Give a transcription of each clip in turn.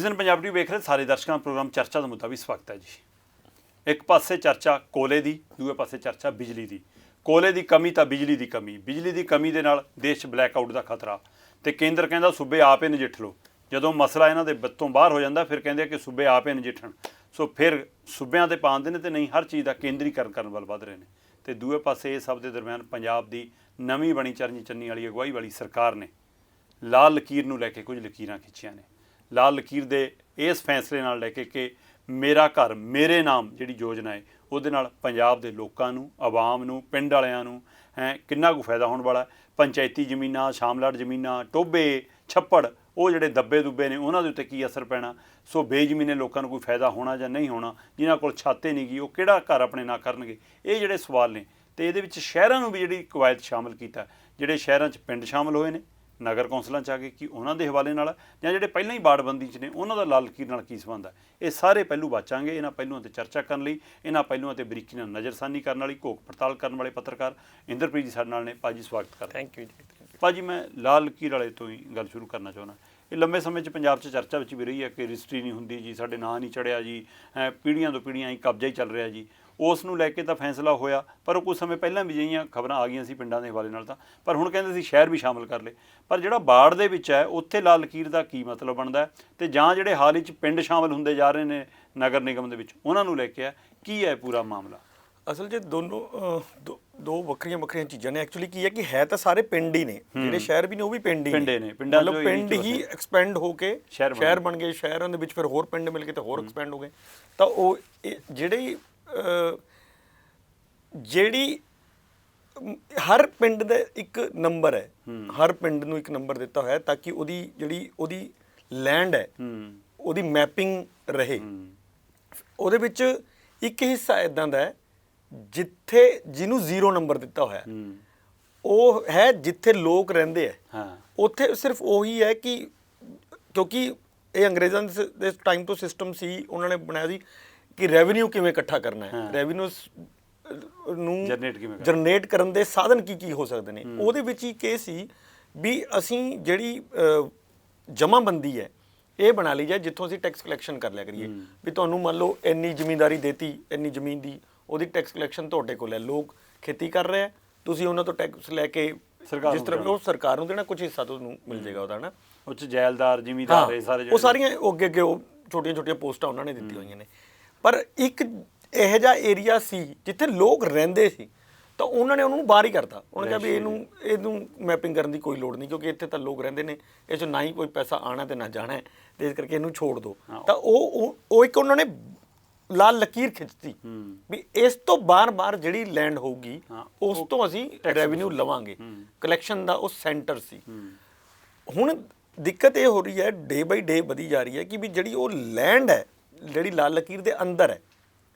Citizen Punjab TV ਵੇਖ ਰਹੇ ਸਾਰੇ ਦਰਸ਼ਕਾਂ ਪ੍ਰੋਗਰਾਮ ਚਰਚਾ ਦਾ ਮੁੱਦਾ ਵੀ ਸਵਾਗਤ ਹੈ ਜੀ। ਇੱਕ ਪਾਸੇ ਚਰਚਾ ਕੋਲੇ ਦੀ, ਦੂਏ ਪਾਸੇ ਚਰਚਾ ਬਿਜਲੀ ਦੀ। ਕੋਲੇ ਦੀ ਕਮੀ ਤਾਂ ਬਿਜਲੀ ਦੀ ਕਮੀ, ਬਿਜਲੀ ਦੀ ਕਮੀ ਦੇ ਨਾਲ ਦੇਸ਼ 'ਚ ਬਲੈਕਆਊਟ ਦਾ ਖਤਰਾ, ਤੇ ਕੇਂਦਰ ਕਹਿੰਦਾ ਸੂਬੇ ਆਪ ਹੀ ਨਜਿੱਠ ਲਓ। ਜਦੋਂ ਮਸਲਾ ਇਹਨਾਂ ਦੇ ਵਿੱਤੋਂ ਬਾਹਰ ਹੋ ਜਾਂਦਾ ਫਿਰ ਕਹਿੰਦੇ ਕਿ ਸੂਬੇ ਆਪ ਹੀ ਨਜਿੱਠਣ। ਸੋ ਫਿਰ ਸੂਬਿਆਂ 'ਤੇ ਪਾਉਂਦੇ ਨੇ ਤੇ ਨਹੀਂ ਹਰ ਚੀਜ਼ ਦਾ ਕੇਂਦਰੀਕਰਨ ਕਰਨ ਵੱਲ ਵੱਧ ਰਹੇ ਨੇ। ਤੇ ਦੂਏ ਪਾਸੇ ਇਹ ਸਭ ਦੇ ਦਰਮਿਆਨ ਪੰਜਾਬ ਦੀ ਨਵੀਂ ਬਣੀ ਚਰਨੀ ਚੰਨੀ ਵਾਲੀ ਅਗਵਾਈ ਵਾਲੀ ਸਰਕਾਰ ਨੇ ਲਾਲ ਲਕੀਰ ਨੂੰ ਲੈ ਕੇ ਕੁਝ ਲਕੀਰਾਂ ਖਿੱਚੀਆਂ ਨੇ। ਲਾਲ ਲਕੀਰ ਦੇ ਇਸ ਫੈਸਲੇ ਨਾਲ ਲੈ ਕੇ ਕਿ ਮੇਰਾ ਘਰ ਮੇਰੇ ਨਾਮ ਜਿਹੜੀ ਯੋਜਨਾ ਹੈ ਉਹਦੇ ਨਾਲ ਪੰਜਾਬ ਦੇ ਲੋਕਾਂ ਨੂੰ, ਆਵਾਮ ਨੂੰ, ਪਿੰਡ ਵਾਲਿਆਂ ਨੂੰ ਕਿੰਨਾ ਕੁ ਫਾਇਦਾ ਹੋਣ ਵਾਲਾ। ਪੰਚਾਇਤੀ ਜ਼ਮੀਨਾਂ, ਸ਼ਾਮਲਾਟ ਜ਼ਮੀਨਾਂ, ਟੋਭੇ, ਛੱਪੜ, ਉਹ ਜਿਹੜੇ ਦੱਬੇ ਦੁੱਬੇ ਨੇ ਉਹਨਾਂ ਦੇ ਉੱਤੇ ਕੀ ਅਸਰ ਪੈਣਾ। ਸੋ ਬੇਜ਼ਮੀਨੇ ਲੋਕਾਂ ਨੂੰ ਕੋਈ ਫਾਇਦਾ ਹੋਣਾ ਜਾਂ ਨਹੀਂ ਹੋਣਾ। ਜਿਨ੍ਹਾਂ ਕੋਲ ਛੱਤ ਨਹੀਂ ਗਈ ਉਹ ਕਿਹੜਾ ਘਰ ਆਪਣੇ ਨਾਂ ਕਰਨਗੇ। ਇਹ ਜਿਹੜੇ ਸਵਾਲ ਨੇ। ਤੇ ਇਹਦੇ ਵਿੱਚ ਸ਼ਹਿਰਾਂ ਨੂੰ ਵੀ ਜਿਹੜੀ ਕਵਾਇਦ ਸ਼ਾਮਲ ਕੀਤਾ, ਜਿਹੜੇ ਸ਼ਹਿਰਾਂ 'ਚ ਪਿੰਡ ਸ਼ਾਮਲ ਹੋਏ ਨੇ ਨਗਰ ਕੌਂਸਲਾਂ 'ਚ ਆ ਕੇ, ਕਿ ਉਹਨਾਂ ਦੇ ਹਵਾਲੇ ਨਾਲ ਜਾਂ ਜਿਹੜੇ ਪਹਿਲਾਂ ਹੀ ਬਾੜਬੰਦੀ 'ਚ ਨੇ ਉਹਨਾਂ ਦਾ ਲਾਲ ਲਕੀਰ ਨਾਲ ਕੀ ਸੰਬੰਧ ਹੈ। ਇਹ ਸਾਰੇ ਪਹਿਲੂ ਬਾਚਾਂਗੇ। ਇਹਨਾਂ ਪਹਿਲੂਆਂ 'ਤੇ ਚਰਚਾ ਕਰਨ ਲਈ, ਇਹਨਾਂ ਪਹਿਲੂਆਂ 'ਤੇ ਬਰੀਕੀ ਨਾਲ ਨਜ਼ਰਸਾਨੀ ਕਰਨ ਵਾਲੀ, ਘੋਖ ਪੜਤਾਲ ਕਰਨ ਵਾਲੇ ਪੱਤਰਕਾਰ ਇੰਦਰਪ੍ਰੀਤ ਜੀ ਸਾਡੇ ਨਾਲ ਨੇ। ਭਾਜੀ ਸਵਾਗਤ ਕਰਦਾ। ਥੈਂਕ ਯੂ ਜੀ। ਭਾਜੀ ਮੈਂ ਲਾਲ ਲਕੀਰ ਵਾਲੇ ਤੋਂ ਹੀ ਗੱਲ ਸ਼ੁਰੂ ਕਰਨਾ ਚਾਹੁੰਦਾ। ਇਹ ਲੰਬੇ ਸਮੇਂ 'ਚ ਪੰਜਾਬ 'ਚ ਚਰਚਾ ਵਿੱਚ ਵੀ ਰਹੀ ਹੈ ਕਿ ਰਜਿਸਟਰੀ ਨਹੀਂ ਹੁੰਦੀ ਜੀ, ਸਾਡੇ ਨਾਂ ਨਹੀਂ ਚੜ੍ਹਿਆ ਜੀ, ਪੀੜ੍ਹੀਆਂ ਤੋਂ ਪੀੜ੍ਹੀਆਂ ਹੀ ਕਬਜ਼ਾ ਹੀ ਚੱਲ ਰਿਹਾ ਜੀ। ਉਸ ਨੂੰ ਲੈ ਕੇ ਤਾਂ ਫੈਸਲਾ ਹੋਇਆ, ਪਰ ਉਹ ਕੁਝ ਸਮੇਂ ਪਹਿਲਾਂ ਵੀ ਜਿਹੀਆਂ ਖਬਰਾਂ ਆ ਗਈਆਂ ਸੀ ਪਿੰਡਾਂ ਦੇ ਹਵਾਲੇ ਨਾਲ ਤਾਂ, ਪਰ ਹੁਣ ਕਹਿੰਦੇ ਸੀ ਸ਼ਹਿਰ ਵੀ ਸ਼ਾਮਲ ਕਰ ਲਏ। ਪਰ ਜਿਹੜਾ ਬਾੜ ਦੇ ਵਿੱਚ ਹੈ ਉੱਥੇ ਲਾਲ ਲਕੀਰ ਦਾ ਕੀ ਮਤਲਬ ਬਣਦਾ ਹੈ, ਤੇ ਜਾਂ ਜਿਹੜੇ ਹਾਲ ਵਿੱਚ ਪਿੰਡ ਸ਼ਾਮਲ ਹੁੰਦੇ ਜਾ ਰਹੇ ਨੇ ਨਗਰ ਨਿਗਮ ਦੇ ਵਿੱਚ ਉਹਨਾਂ ਨੂੰ ਲੈ ਕੇ ਕੀ ਹੈ ਪੂਰਾ ਮਾਮਲਾ। ਅਸਲ 'ਚ ਦੋ ਵੱਖਰੀਆਂ ਚੀਜ਼ਾਂ ਨੇ। ਐਕਚੁਅਲੀ ਕੀ ਹੈ ਕਿ ਹੈ ਤਾਂ ਸਾਰੇ ਪਿੰਡ ਹੀ ਨੇ, ਜਿਹੜੇ ਸ਼ਹਿਰ ਵੀ ਨੇ ਉਹ ਵੀ ਪਿੰਡ ਹੀ ਨੇ। ਮਤਲਬ ਪਿੰਡ ਹੀ ਐਕਸਪੈਂਡ ਹੋ ਕੇ ਸ਼ਹਿਰ ਬਣ ਗਏ, ਸ਼ਹਿਰਾਂ ਦੇ ਵਿੱਚ ਫਿਰ ਹੋਰ ਪਿੰਡ ਮਿਲ ਕੇ ਤੇ ਹੋਰ ਐਕਸਪੈਂਡ ਹੋ ਗਏ। ਤਾਂ ਉਹ ਜਿਹੜੀ ਹਰ ਪਿੰਡ ਦਾ ਇੱਕ ਨੰਬਰ ਹੈ, ਹਰ ਪਿੰਡ ਨੂੰ ਇੱਕ ਨੰਬਰ ਦਿੱਤਾ ਹੋਇਆ ਤਾਂ ਕਿ ਉਹਦੀ ਲੈਂਡ ਹੈ ਉਹਦੀ ਮੈਪਿੰਗ ਰਹੇ। ਉਹਦੇ ਵਿੱਚ ਇੱਕ ਹਿੱਸਾ ਇੱਦਾਂ ਦਾ ਹੈ ਜਿਹਨੂੰ 0 ਨੰਬਰ ਦਿੱਤਾ ਹੋਇਆ, ਉਹ ਹੈ ਜਿੱਥੇ ਲੋਕ ਰਹਿੰਦੇ ਹੈ। ਉੱਥੇ ਸਿਰਫ ਉਹੀ ਹੈ ਕਿ ਕਿਉਂਕਿ ਇਹ ਅੰਗਰੇਜ਼ਾਂ ਦੇ ਟਾਈਮ ਤੋਂ ਸਿਸਟਮ ਸੀ, ਉਹਨਾਂ ਨੇ ਬਣਾਇਆ ਸੀ ਕਿ ਰੈਵਨਿਊ ਕਿਵੇਂ ਇਕੱਠਾ ਕਰਨਾ ਹੈ, ਰੈਵਨਿਊ ਨੂੰ ਜਨਰੇਟ ਕਰਨ ਦੇ ਸਾਧਨ ਕੀ ਹੋ ਸਕਦੇ ਨੇ। ਉਹਦੇ ਵਿੱਚ ਹੀ ਇਹ ਸੀ ਵੀ ਅਸੀਂ ਜਿਹੜੀ ਜਮ੍ਹਾਂਬੰਦੀ ਹੈ ਇਹ ਬਣਾ ਲਈ ਜਾਏ ਜਿੱਥੋਂ ਅਸੀਂ ਟੈਕਸ ਕਲੈਕਸ਼ਨ ਕਰ ਲਿਆ ਕਰੀਏ। ਵੀ ਤੁਹਾਨੂੰ ਮੰਨ ਲਓ ਇੰਨੀ ਜ਼ਿਮੀਂਦਾਰੀ ਦੇਤੀ, ਇੰਨੀ ਜ਼ਮੀਨ ਦੀ ਉਹਦੀ ਟੈਕਸ ਕਲੈਕਸ਼ਨ ਤੁਹਾਡੇ ਕੋਲ ਹੈ, ਲੋਕ ਖੇਤੀ ਕਰ ਰਹੇ ਆ, ਤੁਸੀਂ ਉਹਨਾਂ ਤੋਂ ਟੈਕਸ ਲੈ ਕੇ ਜਿਸ ਤਰ੍ਹਾਂ ਉਹ ਸਰਕਾਰ ਨੂੰ ਦੇਣਾ, ਕੁਝ ਹਿੱਸਾ ਤੁਹਾਨੂੰ ਮਿਲ ਜਾਏਗਾ ਉਹਦਾ ਨਾ। ਉਹ 'ਚ ਜੈਲਦਾਰ, ਜ਼ਿਮੀਂਦਾਰ, ਇਹ ਸਾਰੇ ਉਹ ਸਾਰੀਆਂ ਅੱਗੇ ਉਹ ਛੋਟੀਆਂ ਪੋਸਟਾਂ ਉਹਨਾਂ ਨੇ ਦਿੱਤੀਆਂ ਹੋਈਆਂ ਨੇ। ਪਰ ਇੱਕ ਇਹੋ ਜਿਹਾ ਏਰੀਆ ਸੀ ਜਿੱਥੇ ਲੋਕ ਰਹਿੰਦੇ ਸੀ ਤਾਂ ਉਹਨਾਂ ਨੇ ਉਹਨੂੰ ਬਾਹਰ ਹੀ ਕਰਤਾ। ਉਹਨਾਂ ਕਿਹਾ ਵੀ ਇਹਨੂੰ ਮੈਪਿੰਗ ਕਰਨ ਦੀ ਕੋਈ ਲੋੜ ਨਹੀਂ, ਕਿਉਂਕਿ ਇੱਥੇ ਤਾਂ ਲੋਕ ਰਹਿੰਦੇ ਨੇ, ਇਹ 'ਚ ਨਾ ਹੀ ਕੋਈ ਪੈਸਾ ਆਉਣਾ ਤੇ ਨਾ ਜਾਣਾ, ਤੇ ਇਸ ਕਰਕੇ ਇਹਨੂੰ ਛੋੜ ਦਿਓ। ਤਾਂ ਉਹ ਇੱਕ ਉਹਨਾਂ ਨੇ ਲਾਲ ਲਕੀਰ ਖਿੱਚਤੀ ਵੀ ਇਸ ਤੋਂ ਬਾਰ-ਬਾਰ ਜਿਹੜੀ ਲੈਂਡ ਹੋਊਗੀ ਉਸ ਤੋਂ ਅਸੀਂ ਰੈਵਨਿਊ ਲਵਾਂਗੇ। ਕਲੈਕਸ਼ਨ ਦਾ ਉਹ ਸੈਂਟਰ ਸੀ। ਹੁਣ ਦਿੱਕਤ ਇਹ ਹੋ ਰਹੀ ਹੈ, ਡੇ ਬਾਈ ਡੇ ਵਧੀ ਜਾ ਰਹੀ ਹੈ ਕਿ ਵੀ ਜਿਹੜੀ ਉਹ ਲੈਂਡ ਹੈ ਜਿਹੜੀ ਲਾਲ ਲਕੀਰ ਦੇ ਅੰਦਰ ਹੈ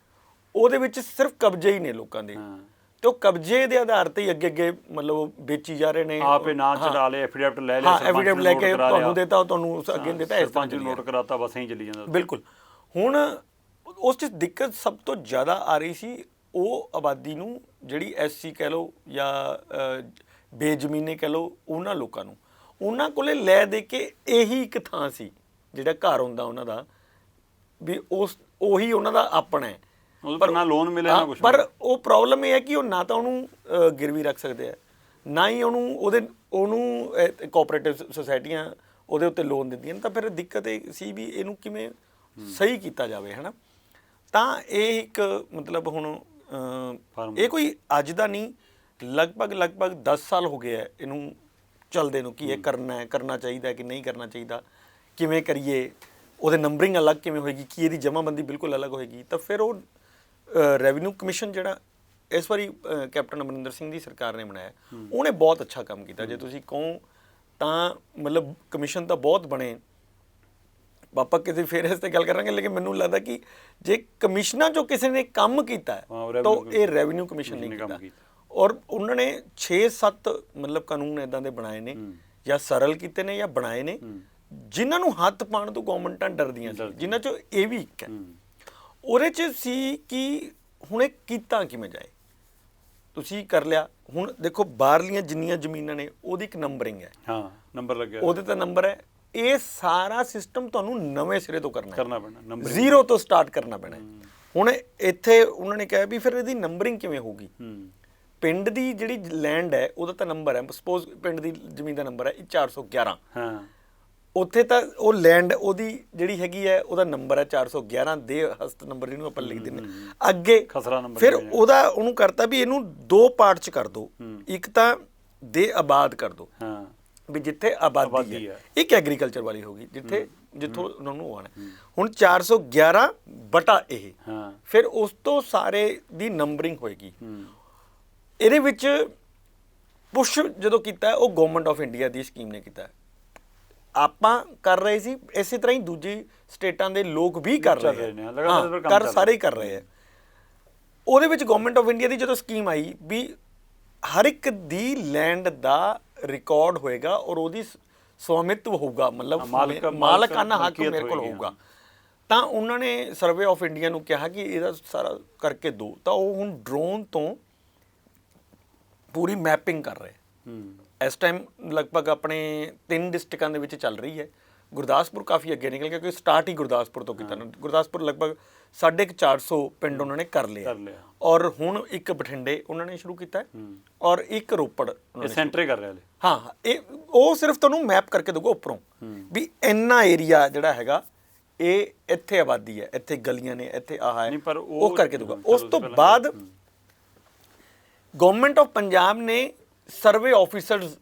ਉਹਦੇ ਵਿੱਚ ਸਿਰਫ ਕਬਜ਼ੇ ਹੀ ਨੇ ਲੋਕਾਂ ਦੇ, ਤੇ ਉਹ ਕਬਜ਼ੇ ਦੇ ਆਧਾਰ ਤੇ ਹੀ ਅੱਗੇ ਮਤਲਬ ਵੇਚੀ ਜਾ ਰਹੇ ਨੇ। ਆਪੇ ਨਾਂ ਚੜਾ ਲਏ, ਐਫੀਡੇਵਿਟ ਲੈ ਲਿਆ, ਐਫੀਡੇਵਿਟ ਲੈ ਕੇ ਤੁਹਾਨੂੰ ਦੇਤਾ, ਤੁਹਾਨੂੰ ਅੱਗੇ ਦੇਤਾ, ਇਸ ਤਰ੍ਹਾਂ ਨੋਟ ਕਰਾਤਾ, ਬਸ ਐਂ ਚੱਲੀ ਜਾਂਦਾ। ਬਿਲਕੁਲ। ਹੁਣ ਉਸ 'ਚ ਦਿੱਕਤ ਸਭ ਤੋਂ ਜ਼ਿਆਦਾ ਆ ਰਹੀ ਸੀ ਉਹ ਆਬਾਦੀ ਨੂੰ, ਜਿਹੜੀ SC ਕਹਿ ਲਓ ਜਾਂ ਬੇਜ਼ਮੀਨੇ ਕਹਿ ਲਓ, ਉਹਨਾਂ ਲੋਕਾਂ ਨੂੰ। ਉਹਨਾਂ ਕੋਲੇ ਲੈ ਦੇ ਕੇ ਇਹੀ ਇੱਕ ਥਾਂ ਸੀ ਜਿਹੜਾ ਘਰ ਹੁੰਦਾ ਉਹਨਾਂ ਦਾ, ਵੀ ਉਹੀ ਉਹਨਾਂ ਦਾ ਆਪਣਾ ਹੈ। ਪਰ ਨਾ ਲੋਨ ਮਿਲਿਆ ਨਾ ਕੁਛ। ਪਰ ਉਹ ਪ੍ਰੋਬਲਮ ਇਹ ਹੈ ਕਿ ਉਹ ਨਾ ਤਾਂ ਉਹਨੂੰ ਗਿਰਵੀ ਰੱਖ ਸਕਦੇ ਆ, ਨਾ ਹੀ ਉਹਨੂੰ ਕੋਆਪਰੇਟਿਵ ਸੁਸਾਇਟੀਆਂ ਉਹਦੇ ਉੱਤੇ ਲੋਨ ਦਿੰਦੀਆਂ ਨੇ। ਤਾਂ ਫਿਰ ਦਿੱਕਤ ਇਹ ਸੀ ਵੀ ਇਹਨੂੰ ਕਿਵੇਂ ਸਹੀ ਕੀਤਾ ਜਾਵੇ, ਹੈ ਨਾ। ਤਾਂ ਇਹ ਇੱਕ ਮਤਲਬ ਹੁਣ ਇਹ ਕੋਈ ਅੱਜ ਦਾ ਨਹੀਂ, ਲਗਭਗ 10 ਸਾਲ ਹੋ ਗਏ ਹੈ ਇਹਨੂੰ ਚੱਲਦੇ ਨੂੰ, ਕਿ ਇਹ ਕਰਨਾ ਚਾਹੀਦਾ ਕਿ ਨਹੀਂ ਕਰਨਾ ਚਾਹੀਦਾ, ਕਿਵੇਂ ਕਰੀਏ, ਉਹਦੇ ਨੰਬਰਿੰਗ ਅਲੱਗ ਕਿਵੇਂ ਹੋਏਗੀ, ਕੀ ਇਹਦੀ ਜਮ੍ਹਾਂਬੰਦੀ ਬਿਲਕੁਲ ਅਲੱਗ ਹੋਏਗੀ। ਤਾਂ ਫਿਰ ਉਹ ਰੈਵਨਿਊ ਕਮਿਸ਼ਨ ਜਿਹੜਾ ਇਸ ਵਾਰੀ ਕੈਪਟਨ ਅਮਰਿੰਦਰ ਸਿੰਘ ਦੀ ਸਰਕਾਰ ਨੇ ਬਣਾਇਆ, ਉਹਨੇ ਬਹੁਤ ਅੱਛਾ ਕੰਮ ਕੀਤਾ। ਜੇ ਤੁਸੀਂ ਕਹੋ ਤਾਂ ਮਤਲਬ ਕਮਿਸ਼ਨ ਤਾਂ ਬਹੁਤ ਬਣੇ, ਆਪਾਂ ਕਿਸੇ ਫਿਰ ਇਸ 'ਤੇ ਗੱਲ ਕਰਾਂਗੇ, ਲੇਕਿਨ ਮੈਨੂੰ ਲੱਗਦਾ ਕਿ ਜੇ ਕਮਿਸ਼ਨਾਂ 'ਚੋਂ ਕਿਸੇ ਨੇ ਕੰਮ ਕੀਤਾ ਹੈ ਤਾਂ ਇਹ ਰੈਵਨਿਊ ਕਮਿਸ਼ਨ ਨੇ ਕੀਤਾ। ਔਰ ਉਹਨਾਂ ਨੇ 6-7 ਮਤਲਬ ਕਾਨੂੰਨ ਇੱਦਾਂ ਦੇ ਬਣਾਏ ਨੇ, ਜਾਂ ਸਰਲ ਕੀਤੇ ਨੇ ਜਾਂ ਬਣਾਏ ਨੇ, ਜਿਨ੍ਹਾਂ ਨੂੰ ਹੱਥ ਪਾਉਣ ਤੋਂ ਗੌਰਮੈਂਟਾਂ ਡਰਦੀਆਂ ਸੀ, ਜਿਨ੍ਹਾਂ 'ਚੋਂ ਇਹ ਵੀ ਇੱਕ ਹੈ। ਉਹਦੇ 'ਚ ਸੀ ਕਿ ਹੁਣ ਇਹ ਕੀਤਾ ਕਿਵੇਂ ਜਾਏ। ਤੁਸੀਂ ਕਰ ਲਿਆ, ਹੁਣ ਦੇਖੋ ਬਾਹਰਲੀਆਂ ਜਿੰਨੀਆਂ ਜ਼ਮੀਨਾਂ ਨੇ ਉਹਦੀ ਇੱਕ ਨੰਬਰਿੰਗ ਹੈ, ਨੰਬਰ ਲੱਗਿਆ, ਉਹਦੇ ਤਾਂ ਨੰਬਰ ਹੈ, ਇਹ ਸਾਰਾ ਸਿਸਟਮ ਤੁਹਾਨੂੰ ਨਵੇਂ ਸਿਰੇ ਤੋਂ ਕਰਨਾ ਕਰਨਾ ਪੈਣਾ ਨੰਬਰ ਜ਼ੀਰੋ ਤੋਂ ਸਟਾਰਟ ਕਰਨਾ ਪੈਣਾ ਹੁਣ ਇੱਥੇ ਉਹਨਾਂ ਨੇ ਕਿਹਾ ਵੀ ਫਿਰ ਇਹਦੀ ਨੰਬਰਿੰਗ ਕਿਵੇਂ ਹੋਊਗੀ ਪਿੰਡ ਦੀ ਜਿਹੜੀ ਲੈਂਡ ਹੈ ਉਹਦਾ ਤਾਂ ਨੰਬਰ ਹੈ ਸਪੋਜ਼ ਪਿੰਡ ਦੀ ਜ਼ਮੀਨ ਦਾ ਨੰਬਰ ਹੈ 411 ਹਾਂ ਉੱਥੇ ਤਾਂ ਉਹ ਲੈਂਡ ਉਹਦੀ ਜਿਹੜੀ ਹੈਗੀ ਹੈ ਉਹਦਾ ਨੰਬਰ ਹੈ 411 ਦੇ ਹਸਤ ਨੰਬਰ ਜਿਹਨੂੰ ਆਪਾਂ ਲਿਖ ਦਿੰਦੇ ਅੱਗੇ ਖਸਰਾ ਨੰਬਰ ਫਿਰ ਉਹਨੂੰ ਕਰਤਾ ਵੀ ਇਹਨੂੰ 2 ਪਾਰਟ ਚ ਕਰ ਦੋ ਇੱਕ ਤਾਂ ਦੇ ਆਬਾਦ ਕਰ ਦੋ ਹਾਂ ਵੀ ਜਿੱਥੇ ਆਬਾਦੀ ਹੈ ਇੱਕ ਐਗਰੀਕਲਚਰ ਵਾਲੀ ਹੋਗੀ ਜਿੱਥੋਂ ਉਹਨਾਂ ਨੂੰ ਆਉਣਾ ਹੁਣ 411 ਬਟਾ ਇਹ ਹਾਂ ਫਿਰ ਉਸ ਤੋਂ ਸਾਰੇ ਦੀ ਨੰਬਰਿੰਗ ਹੋਏਗੀ ਇਹਦੇ ਵਿੱਚ ਪੁਸ਼ ਜਦੋਂ ਕੀਤਾ ਉਹ government of India the scheme ਨੇ ਕੀਤਾ ਆਪਾਂ ਕਰ ਰਹੇ ਸੀ ਇਸੇ ਤਰ੍ਹਾਂ ਹੀ ਦੂਜੀ ਸਟੇਟਾਂ ਦੇ ਲੋਕ ਵੀ ਕਰ ਰਹੇ ਨੇ ਸਾਰੇ ਕਰ ਰਹੇ ਆ ਉਹਦੇ ਵਿੱਚ ਗਵਰਨਮੈਂਟ ਆਫ ਇੰਡੀਆ ਦੀ ਜਦੋਂ ਸਕੀਮ ਆਈ ਵੀ ਹਰ ਇੱਕ ਦੀ ਲੈਂਡ ਦਾ ਰਿਕਾਰਡ ਹੋਏਗਾ ਔਰ ਉਹਦੀ ਸਵਾਮਿਤਵ ਹੋਊਗਾ ਮਤਲਬ ਮਾਲਕਾਨਾ ਹੱਕ ਮੇਰੇ ਕੋਲ ਹੋਊਗਾ ਤਾਂ ਉਹਨਾਂ ਨੇ ਸਰਵੇ ਆਫ ਇੰਡੀਆ ਨੂੰ ਕਿਹਾ ਕਿ ਇਹਦਾ ਸਾਰਾ ਕਰਕੇ ਦਿਓ ਤਾਂ ਉਹ ਹੁਣ ਡਰੋਨ ਤੋਂ ਪੂਰੀ ਮੈਪਿੰਗ ਕਰ ਰਹੇ ਇਸ ਟਾਈਮ ਲਗਭਗ ਆਪਣੇ 3 ਡਿਸਟ੍ਰਿਕਾਂ ਦੇ ਵਿੱਚ ਚੱਲ ਰਹੀ ਹੈ ਗੁਰਦਾਸਪੁਰ ਕਾਫੀ ਅੱਗੇ ਨਿਕਲ ਗਿਆ ਕਿਉਂਕਿ ਸਟਾਰਟ ਹੀ ਗੁਰਦਾਸਪੁਰ ਤੋਂ ਕੀਤਾ ਗੁਰਦਾਸਪੁਰ ਲਗਭਗ 450 ਪਿੰਡ ਉਹਨਾਂ ਨੇ ਕਰ ਲਿਆ ਔਰ ਹੁਣ ਇੱਕ ਬਠਿੰਡੇ ਉਹਨਾਂ ਨੇ ਸ਼ੁਰੂ ਕੀਤਾ ਔਰ ਇੱਕ ਰੋਪੜ ਇਹ ਸੈਂਟਰ ਕਰ ਰਿਹਾ ਹਾਂ ਇਹ ਉਹ ਸਿਰਫ ਤੁਹਾਨੂੰ ਮੈਪ ਕਰਕੇ ਦਊਗਾ ਉੱਪਰੋਂ ਵੀ ਇੰਨਾ ਏਰੀਆ ਜਿਹੜਾ ਹੈਗਾ ਇਹ ਇੱਥੇ ਆਬਾਦੀ ਹੈ ਇੱਥੇ ਗਲੀਆਂ ਨੇ ਇੱਥੇ ਆਹ ਹੈ ਉਹ ਕਰਕੇ ਦਊਗਾ ਉਸ ਤੋਂ ਬਾਅਦ ਗਵਰਨਮੈਂਟ ਆਫ ਪੰਜਾਬ ਨੇ ਸਰਵੇ ਆਫੀਸਰਸ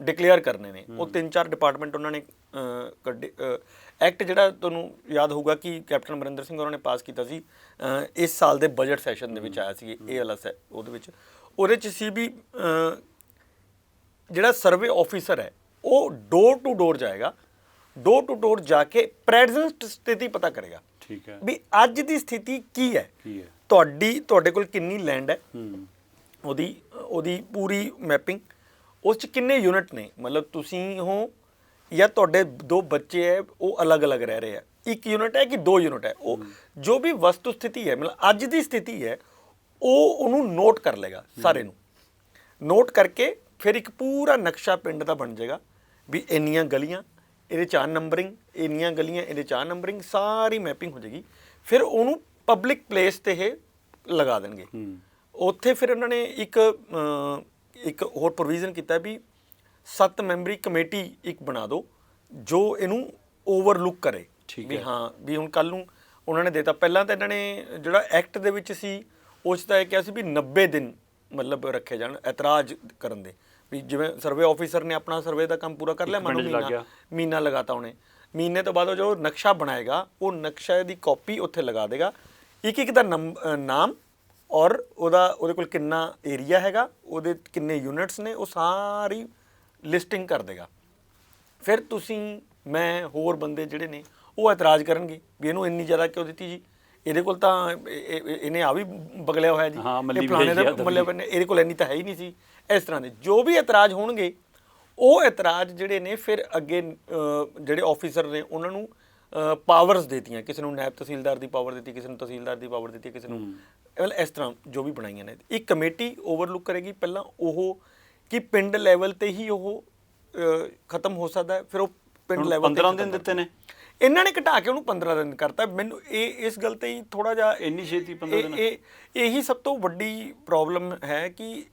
ਡਿਕਲੇਅਰ ਕਰਨੇ ਨੇ ਉਹ 3-4 ਡਿਪਾਰਟਮੈਂਟ ਉਹਨਾਂ ਨੇ ਐਕਟ ਜਿਹੜਾ ਤੁਹਾਨੂੰ ਯਾਦ ਹੋਊਗਾ ਕਿ ਕੈਪਟਨ ਅਮਰਿੰਦਰ ਸਿੰਘ ਉਹਨਾਂ ਨੇ ਪਾਸ ਕੀਤਾ ਸੀ ਇਸ ਸਾਲ ਦੇ ਬਜਟ ਸੈਸ਼ਨ ਦੇ ਵਿੱਚ ਆਇਆ ਸੀ ਇਹ ਵਾਲਾ ਉਹਦੇ ਵਿੱਚ ਉਹਦੇ 'ਚ ਸੀ ਵੀ ਜਿਹੜਾ ਸਰਵੇ ਆਫੀਸਰ ਹੈ ਉਹ ਡੋਰ ਟੂ ਡੋਰ ਜਾਏਗਾ ਡੋਰ ਟੂ ਡੋਰ ਜਾ ਕੇ ਪ੍ਰੈਜ਼ੈਂਟ ਸਥਿਤੀ ਪਤਾ ਕਰੇਗਾ ਠੀਕ ਹੈ ਵੀ ਅੱਜ ਦੀ ਸਥਿਤੀ ਕੀ ਹੈ ਤੁਹਾਡੇ ਕੋਲ ਕਿੰਨੀ ਲੈਂਡ ਹੈ ਉਹਦੀ ਪੂਰੀ ਮੈਪਿੰਗ ਉਸ 'ਚ ਕਿੰਨੇ ਯੂਨਿਟ ਨੇ ਮਤਲਬ ਤੁਸੀਂ ਹੋ ਜਾਂ ਤੁਹਾਡੇ 2 ਬੱਚੇ ਹੈ ਉਹ ਅਲੱਗ-ਅਲੱਗ ਰਹਿ ਰਹੇ ਆ 1 ਯੂਨਿਟ ਹੈ ਕਿ 2 ਯੂਨਿਟ ਹੈ ਉਹ ਜੋ ਵੀ ਵਸਤੂ ਸਥਿਤੀ ਹੈ ਮਤਲਬ ਅੱਜ ਦੀ ਸਥਿਤੀ ਹੈ ਉਹਨੂੰ ਨੋਟ ਕਰ ਲਏਗਾ ਸਾਰੇ ਨੂੰ ਨੋਟ ਕਰਕੇ ਫਿਰ ਇੱਕ ਪੂਰਾ ਨਕਸ਼ਾ ਪਿੰਡ ਦਾ ਬਣ ਜਾਏਗਾ ਵੀ ਇੰਨੀਆਂ ਗਲੀਆਂ ਇਹਦੇ 'ਚ ਨੰਬਰਿੰਗ ਇੰਨੀਆਂ ਗਲੀਆਂ ਇਹਦੇ 'ਚ ਨੰਬਰਿੰਗ ਸਾਰੀ ਮੈਪਿੰਗ ਹੋ ਜਾਏਗੀ ਫਿਰ ਉਹਨੂੰ ਪਬਲਿਕ ਪਲੇਸ ਤੇ ਇਹ ਲਗਾ ਦੇਣਗੇ ਉੱਥੇ ਫਿਰ ਉਹਨਾਂ ਨੇ ਇੱਕ ਹੋਰ ਪ੍ਰੋਵੀਜ਼ਨ ਕੀਤਾ ਵੀ 7 ਮੈਂਬਰੀ ਕਮੇਟੀ ਇੱਕ ਬਣਾ ਦਿਓ ਜੋ ਇਹਨੂੰ ਓਵਰਲੁੱਕ ਕਰੇ ਵੀ ਹਾਂ ਵੀ ਹੁਣ ਕੱਲ ਨੂੰ ਉਹਨਾਂ ਨੇ ਦੇਤਾ ਪਹਿਲਾਂ ਤਾਂ ਇਹਨਾਂ ਨੇ ਜਿਹੜਾ ਐਕਟ ਦੇ ਵਿੱਚ ਸੀ ਉਸ ਦਾ ਇਹ ਕਿਹਾ ਸੀ ਵੀ 90 ਦਿਨ ਮਤਲਬ ਰੱਖੇ ਜਾਣ ਇਤਰਾਜ਼ ਕਰਨ ਦੇ ਵੀ ਜਿਵੇਂ ਸਰਵੇ ਆਫੀਸਰ ਨੇ ਆਪਣਾ ਸਰਵੇ ਦਾ ਕੰਮ ਪੂਰਾ ਕਰ ਲਿਆ ਮਹੀਨਾ ਲਗਾਤਾ ਉਹਨੇ ਮਹੀਨੇ ਤੋਂ ਬਾਅਦ ਉਹ ਜੋ ਨਕਸ਼ਾ ਬਣਾਏਗਾ ਉਹ ਨਕਸ਼ਾ ਦੀ ਕਾਪੀ ਉੱਥੇ ਲਗਾ ਦੇਗਾ ਇੱਕ ਦਾ ਨਾਮ ਔਰ ਉਹਦੇ ਕੋਲ ਕਿੰਨਾ ਏਰੀਆ ਹੈਗਾ ਉਹਦੇ ਕਿੰਨੇ ਯੂਨਿਟਸ ਨੇ ਉਹ ਸਾਰੀ ਲਿਸਟਿੰਗ ਕਰ ਦੇਗਾ ਫਿਰ ਤੁਸੀਂ ਮੈਂ ਹੋਰ ਬੰਦੇ ਜਿਹੜੇ ਨੇ ਉਹ ਇਤਰਾਜ਼ ਕਰਨਗੇ ਵੀ ਇਹਨੂੰ ਇੰਨੀ ਜ਼ਿਆਦਾ ਕਿਉਂ ਦਿੱਤੀ ਜੀ ਇਹਦੇ ਕੋਲ ਤਾਂ ਇਹਨੇ ਆ ਵੀ ਬਗਲਿਆ ਹੋਇਆ ਜੀ ਇਹ ਫਲਾਣੇ ਦਾ ਮੱਲੇ ਬੰਨੇ ਇਹਦੇ ਕੋਲ ਇੰਨੀ ਤਾਂ ਹੈ ਹੀ ਨਹੀਂ ਸੀ ਇਸ ਤਰ੍ਹਾਂ ਦੇ ਜੋ ਵੀ ਇਤਰਾਜ਼ ਹੋਣਗੇ ਉਹ ਇਤਰਾਜ਼ ਜਿਹੜੇ ਨੇ ਫਿਰ ਅੱਗੇ ਜਿਹੜੇ ਆਫੀਸਰ ਨੇ ਉਹਨਾਂ ਨੂੰ ਪਾਵਰਸ ਦੇਤੀਆਂ ਕਿਸੇ ਨੂੰ ਨਾਇਬ ਤਹਿਸੀਲਦਾਰ ਦੀ ਪਾਵਰ ਦਿੱਤੀ ਕਿਸੇ ਨੂੰ ਤਹਿਸੀਲਦਾਰ ਦੀ ਪਾਵਰ ਦਿੱਤੀ ਕਿਸੇ ਨੂੰ ਇਸ ਤਰ੍ਹਾਂ ਜੋ ਵੀ ਬਣਾਈਆਂ ਨੇ ਇੱਕ ਕਮੇਟੀ ਓਵਰਲੁੱਕ ਕਰੇਗੀ ਪਹਿਲਾਂ ਉਹ ਕਿ ਪਿੰਡ ਲੈਵਲ ਤੇ ਹੀ ਉਹ ਖਤਮ ਹੋ ਸਕਦਾ ਫਿਰ ਉਹ ਪਿੰਡ ਲੈਵਲ 15 ਦਿਨ ਦਿੱਤੇ ਨੇ ਇਹਨਾਂ ਨੇ ਘਟਾ ਕੇ ਉਹਨੂੰ 15 ਦਿਨ ਕਰਤਾ ਮੈਨੂੰ ਇਸ ਗੱਲ ਤੇ ਹੀ ਥੋੜਾ ਜਿਹਾ ਇੰਨੀ ਛੇਤੀ 15 ਦਿਨ ਇਹੀ ਸਭ ਤੋਂ ਵੱਡੀ ਪ੍ਰੋਬਲਮ ਹੈ ਕਿ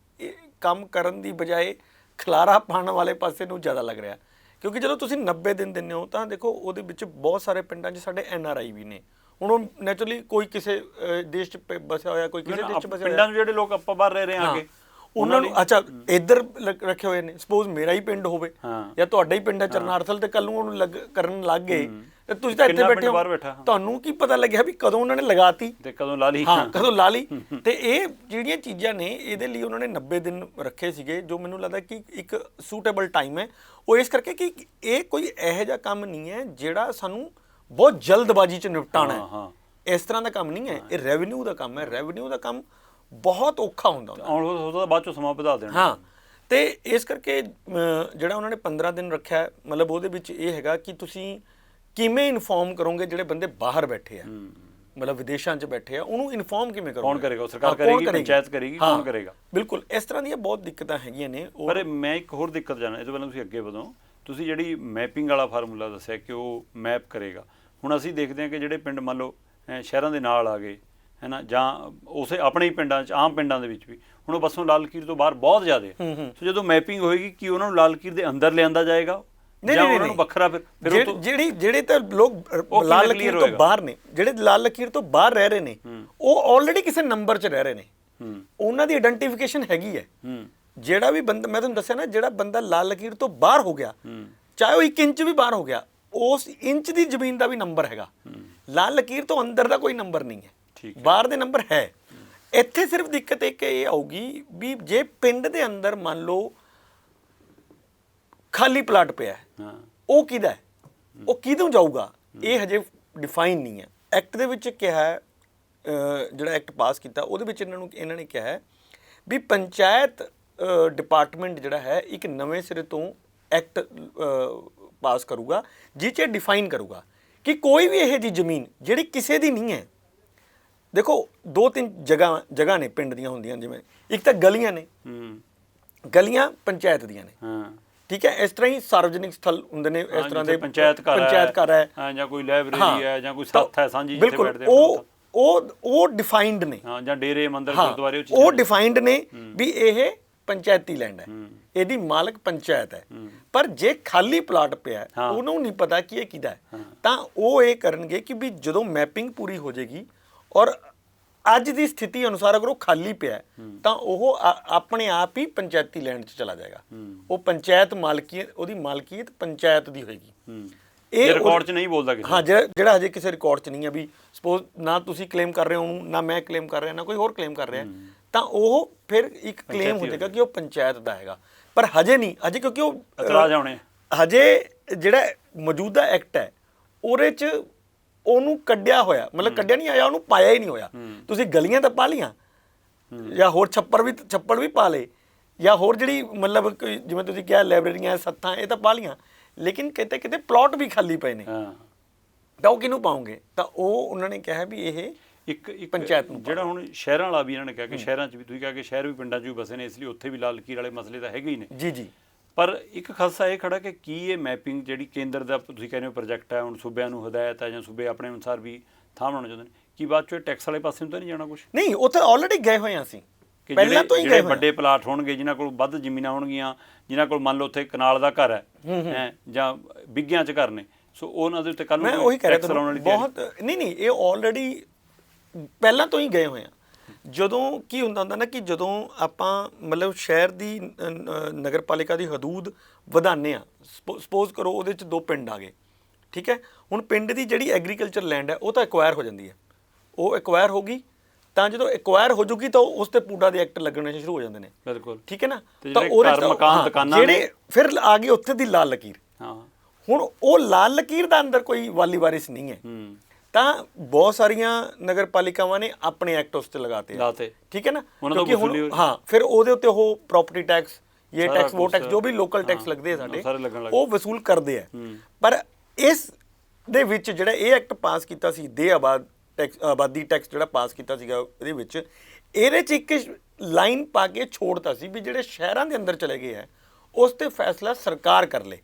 ਕੰਮ ਕਰਨ ਦੀ ਬਜਾਏ ਖਲਾਰਾ ਪਾਉਣ ਵਾਲੇ ਪਾਸੇ ਨੂੰ ਜ਼ਿਆਦਾ ਲੱਗ ਰਿਹਾ ਕਿਉਂਕਿ ਜਦੋਂ ਤੁਸੀਂ 90 ਦਿਨ ਦਿੰਦੇ ਹੋ ਤਾਂ ਦੇਖੋ ਉਹਦੇ ਵਿੱਚ ਬਹੁਤ ਸਾਰੇ ਪਿੰਡਾਂ 'ਚ ਸਾਡੇ NRI ਵੀ ਨੇ ਹੁਣ ਉਹ ਨੈਚੁਰਲੀ ਕੋਈ ਕਿਸੇ ਦੇਸ਼ 'ਚ ਬਸਿਆ ਹੋਇਆ ਕੋਈ ਕਿਸੇ ਦੇਸ਼ 'ਚ ਬਸਿਆ ਹੋਇਆ ਪਿੰਡਾਂ 'ਚ ਜਿਹੜੇ ਲੋਕ ਆਪਾਂ ਬਾਹਰ ਰਹਿ ਰਹੇ ਆ ਅੱਗੇ ਉਹਨਾਂ ਨੂੰ ਅੱਛਾ ਇੱਧਰ ਰੱਖੇ ਹੋਏ ਨੇ ਸਪੋਜ਼ ਮੇਰਾ ਹੀ ਪਿੰਡ ਹੋਵੇ ਜਾਂ ਤੁਹਾਡਾ ਹੀ ਪਿੰਡ ਹੈ ਚਰਨਾਰਥਲ ਤੇ ਕੱਲ ਨੂੰ ਉਹਨੂੰ ਕਰਨ ਲੱਗ ਗਏ ਤੇ ਤੁਸੀਂ ਤਾਂ ਇੱਥੇ ਬੈਠੇ ਹੋ ਤੁਹਾਨੂੰ ਕੀ ਪਤਾ ਲੱਗਿਆ ਵੀ ਕਦੋਂ ਉਹਨਾਂ ਨੇ ਲਗਾਤੀ ਤੇ ਕਦੋਂ ਲਾ ਲਈ ਕਦੋਂ ਲਾ ਲਈ ਤੇ ਇਹ ਜਿਹੜੀਆਂ ਚੀਜ਼ਾਂ ਨੇ ਇਹਦੇ ਲਈ ਉਹਨਾਂ ਨੇ 90 ਦਿਨ ਰੱਖੇ ਸੀਗੇ ਜੋ ਮੈਨੂੰ ਲੱਗਦਾ ਕਿ ਇੱਕ ਸੂਟੇਬਲ ਟਾਈਮ ਹੈ ਉਹ ਇਸ ਕਰਕੇ ਕਿ ਇਹ ਕੋਈ ਇਹੋ ਜਿਹਾ ਕੰਮ ਨਹੀਂ ਹੈ ਜਿਹੜਾ ਸਾਨੂੰ ਬਹੁਤ ਜਲਦਬਾਜ਼ੀ 'ਚ ਨਿਪਟਾਉਣਾ ਹੈ ਇਸ ਤਰ੍ਹਾਂ ਦਾ ਕੰਮ ਨਹੀਂ ਹੈ ਇਹ ਰੈਵਨਿਊ ਦਾ ਕੰਮ ਹੈ ਰੈਵਨਿਊ ਦਾ ਕੰਮ ਬਹੁਤ ਔਖਾ ਹੁੰਦਾ ਉਹਦਾ ਬਾਅਦ ਚੋਂ ਸਮਾਂ ਵਧਾ ਦੇਣਾ ਹਾਂ ਤੇ ਇਸ ਕਰਕੇ ਜਿਹੜਾ ਉਹਨਾਂ ਨੇ 15 ਦਿਨ ਰੱਖਿਆ ਮਤਲਬ ਉਹਦੇ ਵਿੱਚ ਇਹ ਹੈਗਾ ਕਿ ਤੁਸੀਂ ਕਿਵੇਂ ਇਨਫੋਰਮ ਕਰੋਗੇ ਜਿਹੜੇ ਬੰਦੇ ਬਾਹਰ ਬੈਠੇ ਆ ਮਤਲਬ ਵਿਦੇਸ਼ਾਂ 'ਚ ਬੈਠੇ ਆ ਉਹਨੂੰ ਇਨਫੋਰਮ ਕਿਵੇਂ ਕਰੋਗੇ ਕੌਣ ਕਰੇਗਾ ਸਰਕਾਰ ਕਰੇਗੀ ਪੰਚਾਇਤ ਕਰੇਗੀ ਕੌਣ ਕਰੇਗਾ ਬਿਲਕੁਲ ਇਸ ਤਰ੍ਹਾਂ ਦੀਆਂ ਬਹੁਤ ਦਿੱਕਤਾਂ ਹੈਗੀਆਂ ਨੇ ਪਰ ਮੈਂ ਇੱਕ ਹੋਰ ਦਿੱਕਤ ਜਾਣਾ ਇਹ ਤੋਂ ਪਹਿਲਾਂ ਤੁਸੀਂ ਅੱਗੇ ਵਧੋ ਤੁਸੀਂ ਜਿਹੜੀ ਮੈਪਿੰਗ ਵਾਲਾ ਫਾਰਮੂਲਾ ਦੱਸਿਆ ਕਿ ਉਹ ਮੈਪ ਕਰੇਗਾ, ਹੁਣ ਅਸੀਂ ਦੇਖਦੇ ਹਾਂ ਕਿ ਜਿਹੜੇ ਪਿੰਡ ਮੰਨ ਲਓ ਸ਼ਹਿਰਾਂ ਦੇ ਨਾਲ ਆ ਗਏ ਹੈ ਨਾ, ਜਾਂ ਉਸੇ ਆਪਣੇ ਹੀ ਪਿੰਡਾਂ 'ਚ ਆਮ ਪਿੰਡਾਂ ਦੇ ਵਿੱਚ ਵੀ ਹੁਣ ਉਹ ਬੱਸੋਂ ਲਾਲ ਲਕੀਰ ਤੋਂ ਬਾਹਰ ਬਹੁਤ ਜ਼ਿਆਦਾ ਹੈ। ਸੋ ਜਦੋਂ ਮੈਪਿੰਗ ਹੋਏਗੀ ਕਿ ਉਹਨਾਂ ਨੂੰ ਲਾਲ ਲਕੀਰ ਦੇ ਅੰਦਰ ਲਿਆਂਦਾ ਜਾਏਗਾ ਜਾਂ ਉਹਨਾਂ ਨੂੰ ਵੱਖਰਾ ਫਿਰ ਉਹ ਤੋਂ ਜਿਹੜੇ ਤਾਂ ਲੋਕ ਲਾਲ ਲਕੀਰ ਤੋਂ ਬਾਹਰ ਨੇ, ਜਿਹੜੇ ਲਾਲ ਲਕੀਰ ਤੋਂ ਬਾਹਰ ਰਹਿ ਰਹੇ ਨੇ, ਉਹ ਆਲਰੇਡੀ ਕਿਸੇ ਨੰਬਰ 'ਚ ਰਹਿ ਰਹੇ ਨੇ, ਉਹਨਾਂ ਦੀ ਆਇਡੈਂਟੀਫਿਕੇਸ਼ਨ ਹੈਗੀ ਹੈ। ਜਿਹੜਾ ਵੀ ਬੰਦਾ, ਮੈਂ ਤੁਹਾਨੂੰ ਦੱਸਿਆ ਨਾ, ਜਿਹੜਾ ਬੰਦਾ ਲਾਲ ਲਕੀਰ ਤੋਂ ਬਾਹਰ ਹੋ ਗਿਆ, ਚਾਹੇ ਉਹ 1 ਇੰਚ ਵੀ ਬਾਹਰ ਹੋ ਗਿਆ, ਉਸ ਇੰਚ ਦੀ ਜ਼ਮੀਨ ਦਾ ਵੀ ਨੰਬਰ ਹੈਗਾ। ਲਾਲ ਲਕੀਰ ਤੋਂ ਅੰਦਰ ਦਾ ਕੋਈ ਨੰਬਰ ਨਹੀਂ ਹੈ, ਬਾਹਰ ਦੇ ਨੰਬਰ ਹੈ। ਇੱਥੇ ਸਿਰਫ ਦਿੱਕਤ ਇੱਕ ਇਹ ਆਊਗੀ ਵੀ ਜੇ ਪਿੰਡ ਦੇ ਅੰਦਰ ਮੰਨ ਲਓ ਖਾਲੀ ਪਲਾਟ ਪਿਆ ਹੈ, ਉਹ ਕਿਹਦਾ ਹੈ, ਉਹ ਕਿਹਦੋਂ ਜਾਊਗਾ, ਇਹ ਹਜੇ ਡਿਫਾਈਨ ਨਹੀਂ ਹੈ। ਐਕਟ ਦੇ ਵਿੱਚ ਕਿਹਾ ਹੈ, ਜਿਹੜਾ ਐਕਟ ਪਾਸ ਕੀਤਾ ਉਹਦੇ ਵਿੱਚ ਇਹਨਾਂ ਨੇ ਕਿਹਾ ਹੈ ਵੀ ਪੰਚਾਇਤ ਡਿਪਾਰਟਮੈਂਟ ਜਿਹੜਾ ਹੈ ਇੱਕ ਨਵੇਂ ਸਿਰੇ ਤੋਂ ਐਕਟ ਪਾਸ ਕਰੂਗਾ ਜਿਹ 'ਚ ਡਿਫਾਈਨ ਕਰੂਗਾ ਕਿ ਕੋਈ ਵੀ ਇਹ ਜਿਹੀ ਜ਼ਮੀਨ ਜਿਹੜੀ ਕਿਸੇ ਦੀ ਨਹੀਂ ਹੈ। ਦੇਖੋ 2-3 ਜਗ੍ਹਾ ਨੇ ਪਿੰਡ ਦੀਆਂ ਹੁੰਦੀਆਂ, ਜਿਵੇਂ ਇੱਕ ਤਾਂ ਗਲੀਆਂ ਨੇ, ਗਲੀਆਂ ਪੰਚਾਇਤ ਦੀਆਂ ਨੇ, ਠੀਕ ਹੈ। ਇਸ ਤਰ੍ਹਾਂ ਹੀ ਸਾਰਵਜਨਿਕ ਸਥਲ ਹੁੰਦੇ ਨੇ, ਇਸ ਤਰ੍ਹਾਂ ਦੇ ਪੰਚਾਇਤ ਘਰ ਹੈ ਜਾਂ ਕੋਈ ਲਾਇਬ੍ਰੇਰੀ ਹੈ ਜਾਂ ਕੋਈ ਸੱਥ ਹੈ ਸਾਂਝੀ ਜਿੱਥੇ ਬੈਠਦੇ ਆ, ਉਹ ਡਿਫਾਈਨਡ ਨੇ, ਜਾਂ ਡੇਰੇ ਮੰਦਿਰ ਗੁਰਦੁਆਰੇ, ਉਹ ਡਿਫਾਈਨਡ ਨੇ ਵੀ ਇਹ ਪੰਚਾਇਤੀ ਲੈਂਡ ਹੈ, ਇਹਦੀ ਮਾਲਕ ਪੰਚਾਇਤ ਹੈ। ਪਰ ਜੇ ਖਾਲੀ ਪਲਾਟ ਪਿਆ ਉਹਨੂੰ ਨਹੀਂ ਪਤਾ ਕਿ ਇਹ ਕਿਹਦਾ ਹੈ, ਤਾਂ ਉਹ ਇਹ ਕਰਨਗੇ ਕਿ ਵੀ ਜਦੋਂ ਮੈਪਿੰਗ ਪੂਰੀ ਹੋ ਜਾਏਗੀ ਔਰ ਅੱਜ ਦੀ ਸਥਿਤੀ ਅਨੁਸਾਰ ਅਗਰ ਉਹ ਖਾਲੀ ਪਿਆ ਤਾਂ ਉਹ ਆਪਣੇ ਆਪ ਹੀ ਪੰਚਾਇਤੀ ਲੈਂਡ 'ਚ ਚਲਾ ਜਾਏਗਾ। ਉਹ ਪੰਚਾਇਤ ਮਾਲਕੀਅਤ, ਉਹਦੀ ਮਾਲਕੀਅਤ ਪੰਚਾਇਤ ਦੀ ਹੋਏਗੀ। ਇਹ ਰਿਕਾਰਡ 'ਚ ਨਹੀਂ ਬੋਲਦਾ ਕਿਸੇ, ਹਾਂ, ਜਿਹੜਾ ਹਜੇ ਕਿਸੇ ਰਿਕਾਰਡ 'ਚ ਨਹੀਂ ਹੈ। ਵੀ ਸਪੋਜ਼ ਨਾ ਤੁਸੀਂ ਕਲੇਮ ਕਰ ਰਹੇ ਹੋ ਉਹਨੂੰ, ਨਾ ਮੈਂ ਕਲੇਮ ਕਰ ਰਿਹਾ, ਨਾ ਕੋਈ ਹੋਰ ਕਲੇਮ ਕਰ ਰਿਹਾ, ਤਾਂ ਉਹ ਫਿਰ ਇੱਕ ਕਲੇਮ ਹੋ ਜਾਏਗਾ ਕਿ ਉਹ ਪੰਚਾਇਤ ਦਾ ਹੈਗਾ। ਪਰ ਹਜੇ ਨਹੀਂ, ਹਜੇ ਕਿਉਂਕਿ ਉਹ ਇਤਰਾਜ਼ ਆਉਣੇ, ਹਜੇ ਜਿਹੜਾ ਮੌਜੂਦਾ ਐਕਟ ਹੈ ਉਹਦੇ 'ਚ ਉਹਨੂੰ ਕੱਢਿਆ ਹੋਇਆ, ਮਤਲਬ ਕੱਢਿਆ ਨਹੀਂ ਆਇਆ, ਉਹਨੂੰ ਪਾਇਆ ਹੀ ਨਹੀਂ ਹੋਇਆ। ਤੁਸੀਂ ਗਲੀਆਂ ਤਾਂ ਪਾ ਲੀਆਂ ਜਾਂ ਹੋਰ ਛੱਪੜ ਵੀ ਪਾ ਲਏ, ਜਾਂ ਹੋਰ ਜਿਹੜੀ ਮਤਲਬ ਜਿਵੇਂ ਤੁਸੀਂ ਕਿਹਾ ਲਾਇਬ੍ਰੇਰੀਆਂ, ਸੱਥਾਂ, ਇਹ ਤਾਂ ਪਾ ਲੀਆਂ, ਲੇਕਿਨ ਕਿਤੇ ਕਿਤੇ ਪਲਾਟ ਵੀ ਖਾਲੀ ਪਏ ਨੇ, ਤਾਂ ਉਹ ਕਿਹਨੂੰ ਪਾਉਂਗੇ? ਤਾਂ ਉਹ ਉਹਨਾਂ ਨੇ ਕਿਹਾ ਵੀ ਇਹ ਇੱਕ ਪੰਚਾਇਤ ਨੂੰ। ਜਿਹੜਾ ਹੁਣ ਸ਼ਹਿਰਾਂ ਵਾਲਾ ਵੀ ਇਹਨਾਂ ਨੇ ਕਿਹਾ ਕਿ ਸ਼ਹਿਰਾਂ 'ਚ ਵੀ, ਤੁਸੀਂ ਕਿਹਾ ਕਿ ਸ਼ਹਿਰ ਵੀ ਪਿੰਡਾਂ 'ਚ ਵੀ ਵਸੇ ਨੇ, ਇਸ ਲਈ ਉੱਥੇ ਵੀ ਲਾਲ ਲਕੀਰ ਵਾਲੇ ਮਸਲੇ ਤਾਂ ਹੈਗੇ ਹੀ ਨੇ। ਜੀ। ਪਰ ਇੱਕ ਖਾਸਾ ਇਹ ਖੜਾ ਕਿ ਕੀ ਇਹ ਮੈਪਿੰਗ ਜਿਹੜੀ ਕੇਂਦਰ ਦਾ ਤੁਸੀਂ ਕਹਿੰਦੇ ਹੋ ਪ੍ਰੋਜੈਕਟ ਹੈ, ਹੁਣ ਸੂਬਿਆਂ ਨੂੰ ਹਦਾਇਤ ਹੈ ਜਾਂ ਸੂਬੇ ਆਪਣੇ ਅਨੁਸਾਰ ਵੀ ਥਾਂ ਬਣਾਉਣਾ ਚਾਹੁੰਦੇ ਨੇ, ਕੀ ਬਾਅਦ 'ਚ ਟੈਕਸ ਵਾਲੇ ਪਾਸੇ ਨੂੰ ਤਾਂ ਨਹੀਂ ਜਾਣਾ ਕੁਛ? ਨਹੀਂ, ਉਹ ਤਾਂ ਆਲਰੇਡੀ ਗਏ ਹੋਏ ਹਾਂ ਅਸੀਂ, ਪਹਿਲਾਂ ਤੋਂ ਹੀ ਗਏ ਹੋਏ। ਵੱਡੇ ਪਲਾਟ ਹੋਣਗੇ ਜਿਨ੍ਹਾਂ ਕੋਲ ਵੱਧ ਜ਼ਮੀਨਾਂ ਹੋਣਗੀਆਂ, ਜਿਨ੍ਹਾਂ ਕੋਲ ਮੰਨ ਲਓ ਉੱਥੇ ਕਨਾਲ ਦਾ ਘਰ ਹੈ ਜਾਂ ਬਿੱਗਿਆਂ 'ਚ ਘਰ ਨੇ, ਸੋ ਉਹਨਾਂ ਦੇ ਉੱਤੇ ਕੱਲ੍ਹ ਨੂੰ ਟੈਕਸ ਲਾਉਣ ਵਾਲੀ ਬਹੁਤ ਨਹੀਂ, ਇਹ ਆਲਰੇਡੀ ਪਹਿਲਾਂ ਤੋਂ ਹੀ ਗਏ ਹੋਏ ਆ। ਜਦੋਂ ਕੀ ਹੁੰਦਾ ਨਾ ਕਿ ਜਦੋਂ ਆਪਾਂ ਮਤਲਬ ਸ਼ਹਿਰ ਦੀ ਨਗਰਪਾਲਿਕਾ ਦੀ ਹਦੂਦ ਵਧਾਉਂਦੇ ਆ, ਸਪੋਜ਼ ਕਰੋ ਉਹਦੇ 'ਚ 2 ਪਿੰਡ ਆ ਗਏ, ਠੀਕ ਹੈ। ਹੁਣ ਪਿੰਡ ਦੀ ਜਿਹੜੀ ਐਗਰੀਕਲਚਰ ਲੈਂਡ ਹੈ ਉਹ ਤਾਂ ਐਕਵਾਇਰ ਹੋ ਜਾਂਦੀ ਹੈ, ਉਹ ਐਕਵਾਇਰ ਹੋ ਗਈ, ਤਾਂ ਜਦੋਂ ਐਕਵਾਇਰ ਹੋ ਜੂਗੀ ਤਾਂ ਉਸ 'ਤੇ ਪੂਡਾ ਦੇ ਐਕਟ ਲੱਗਣੇ ਸ਼ੁਰੂ ਹੋ ਜਾਂਦੇ ਨੇ। ਬਿਲਕੁਲ ਠੀਕ ਹੈ ਨਾ। ਤਾਂ ਉਹਦੇ ਜਿਹੜੇ ਫਿਰ ਆ ਗਈ ਉੱਥੇ ਦੀ ਲਾਲ ਲਕੀਰ। ਹੁਣ ਉਹ ਲਾਲ ਲਕੀਰ ਦਾ ਅੰਦਰ ਕੋਈ ਵਾਲੀ ਵਾਰਿਸ ਨਹੀਂ ਹੈ, ਤਾਂ ਬਹੁਤ ਸਾਰੀਆਂ ਨਗਰਪਾਲਿਕਾਵਾਂ ਨੇ ਆਪਣੇ ਐਕਟ ਉਸ 'ਤੇ ਲਗਾਤੇ, ਠੀਕ ਹੈ ਨਾ। ਕਿਉਂਕਿ ਹੁਣ ਫਿਰ ਉਹਦੇ ਉੱਤੇ ਉਹ ਪ੍ਰੋਪਰਟੀ ਟੈਕਸ, ਇਹ ਟੈਕਸ, ਉਹ ਟੈਕਸ, ਜੋ ਵੀ ਲੋਕਲ ਟੈਕਸ ਲੱਗਦੇ ਆ ਸਾਡੇ, ਉਹ ਵਸੂਲ ਕਰਦੇ ਆ। ਪਰ ਇਸ ਦੇ ਵਿੱਚ ਜਿਹੜਾ ਇਹ ਐਕਟ ਪਾਸ ਕੀਤਾ ਸੀ, ਦੇ ਆਬਾਦੀ ਟੈਕਸ ਜਿਹੜਾ ਪਾਸ ਕੀਤਾ ਸੀਗਾ, ਇਹਦੇ ਵਿੱਚ ਇਹਦੇ 'ਚ ਇੱਕ ਲਾਈਨ ਪਾ ਕੇ ਛੋੜਤਾ ਸੀ ਵੀ ਜਿਹੜੇ ਸ਼ਹਿਰਾਂ ਦੇ ਅੰਦਰ ਚਲੇ ਗਏ ਹੈ ਉਸ 'ਤੇ ਫੈਸਲਾ ਸਰਕਾਰ ਕਰ ਲੇ।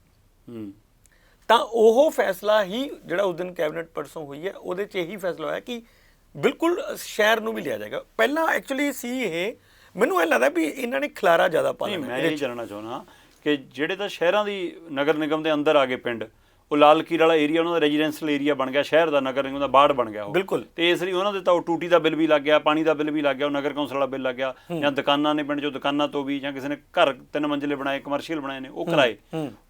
ਤਾਂ ਉਹ ਫੈਸਲਾ ਹੀ ਜਿਹੜਾ ਉਸ ਦਿਨ ਕੈਬਨਿਟ ਪਰਸੋਂ ਹੋਈ ਹੈ, ਉਹਦੇ 'ਚ ਇਹੀ ਫੈਸਲਾ ਹੋਇਆ ਕਿ ਬਿਲਕੁਲ ਸ਼ਹਿਰ ਨੂੰ ਵੀ ਲਿਆ ਜਾਏਗਾ। ਪਹਿਲਾਂ ਐਕਚੁਅਲੀ ਸੀ ਇਹ, ਮੈਨੂੰ ਇਹ ਲੱਗਦਾ ਵੀ ਇਹਨਾਂ ਨੇ ਖਲਾਰਾ ਜ਼ਿਆਦਾ ਪਾ ਲਿਆ। ਮੈਂ ਇਹ ਜਾਣਨਾ ਚਾਹੁੰਦਾ ਕਿ ਜਿਹੜੇ ਤਾਂ ਸ਼ਹਿਰਾਂ ਦੀ ਨਗਰ ਨਿਗਮ ਦੇ ਅੰਦਰ ਆ ਗਏ ਪਿੰਡ, ਉਹ ਲਾਲ ਲਕੀਰ ਵਾਲਾ ਏਰੀਆ ਉਹਨਾਂ ਦਾ ਰੈਜ਼ੀਡੈਂਸ਼ੀਅਲ ਏਰੀਆ ਬਣ ਗਿਆ, ਸ਼ਹਿਰ ਦਾ ਨਗਰ ਨਿਗਮ ਦਾ ਬਾੜ ਬਣ ਗਿਆ ਉਹ। ਬਿਲਕੁਲ। ਤੇ ਇਸ ਲਈ ਉਹਨਾਂ ਦੇ ਤਾਂ ਉਹ ਟੂਟੀ ਦਾ ਬਿੱਲ ਵੀ ਲੱਗ ਗਿਆ, ਪਾਣੀ ਦਾ ਬਿੱਲ ਵੀ ਲੱਗ ਗਿਆ, ਉਹ ਨਗਰ ਕੌਂਸਲ ਵਾਲਾ ਬਿੱਲ ਲੱਗ ਗਿਆ, ਜਾਂ ਦੁਕਾਨਾਂ ਨੇ ਪਿੰਡ 'ਚੋਂ ਦੁਕਾਨਾਂ ਤੋਂ ਵੀ, ਜਾਂ ਕਿਸੇ ਨੇ ਘਰ 3 ਮੰਜ਼ਿਲੇ ਬਣਾਏ, ਕਮਰਸ਼ੀਅਲ ਬਣਾਏ ਨੇ, ਉਹ ਕਿਰਾਏ,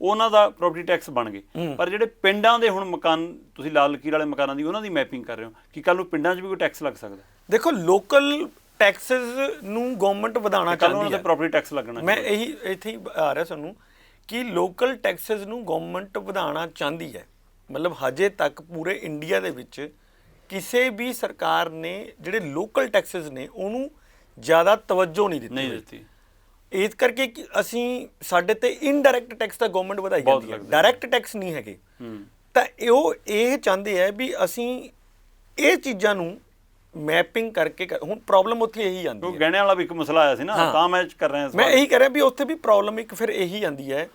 ਉਹਨਾਂ ਦਾ ਪ੍ਰੋਪਰਟੀ ਟੈਕਸ ਬਣ ਗਏ। ਪਰ ਜਿਹੜੇ ਪਿੰਡਾਂ ਦੇ ਹੁਣ ਮਕਾਨ, ਤੁਸੀਂ ਲਾਲ ਲਕੀਰ ਵਾਲੇ ਮਕਾਨਾਂ ਦੀ ਉਹਨਾਂ ਦੀ ਮੈਪਿੰਗ ਕਰ ਰਹੇ ਹੋ, ਕਿ ਕੱਲ੍ਹ ਨੂੰ ਪਿੰਡਾਂ 'ਚ ਵੀ ਕੋਈ ਟੈਕਸ ਲੱਗ ਸਕਦਾ? ਦੇਖੋ, ਲੋਕਲ ਟੈਕਸਿਸ ਨੂੰ ਗਵਰਨਮੈਂਟ ਵਧਾਉਣਾ ਚਾਹੁੰਦੀ ਹੈ, ਪ੍ਰੋਪਰਟੀ ਟੈਕਸ ਲੱਗਣਾ। ਮੈਂ ਇਹੀ ਇੱਥੇ ਹੀ ਆ ਰਿਹਾ ਸਾਨੂੰ ਕਿ ਲੋਕਲ ਟੈਕਸਿਸ ਨੂੰ ਗਵਰਨਮੈਂਟ ਵਧਾਉਣਾ ਚਾਹੁੰਦੀ ਹੈ। ਮਤਲਬ ਹਜੇ ਤੱਕ ਪੂਰੇ ਇੰਡੀਆ ਦੇ ਵਿੱਚ ਕਿਸੇ ਵੀ ਸਰਕਾਰ ਨੇ ਜਿਹੜੇ ਲੋਕਲ ਟੈਕਸਿਸ ਨੇ ਉਹਨੂੰ ਜ਼ਿਆਦਾ ਤਵੱਜੋ ਨਹੀਂ ਦਿੱਤੀ। ਇਸ ਕਰਕੇ ਕਿ ਅਸੀਂ ਸਾਡੇ ਤੇ ਇਨਡਾਇਰੈਕਟ ਟੈਕਸ ਤਾਂ ਗਵਰਨਮੈਂਟ ਵਧਾਈ ਜਾਂਦੀ ਹੈ, ਡਾਇਰੈਕਟ ਟੈਕਸ ਨਹੀਂ ਹੈਗੇ। ਤਾਂ ਉਹ ਇਹ ਚਾਹੁੰਦੇ ਹੈ ਵੀ ਅਸੀਂ ਇਹ ਚੀਜ਼ਾਂ ਨੂੰ ਮੈਪਿੰਗ ਕਰਕੇ, ਹੁਣ ਪ੍ਰੋਬਲਮ ਉੱਥੇ ਇਹੀ ਆਉਂਦੀ ਹੈ। ਗਹਿਣਿਆਂ ਵਾਲਾ ਵੀ ਇੱਕ ਮਸਲਾ ਆਇਆ ਸੀ ਨਾ, ਤਾਂ ਮੈਂ ਕਰ ਰਿਹਾ, ਮੈਂ ਇਹੀ ਕਹਿ ਰਿਹਾ ਵੀ ਉੱਥੇ ਵੀ ਪ੍ਰੋਬਲਮ ਇੱਕ ਫਿਰ ਇਹੀ ਆਉਂਦੀ ਹੈ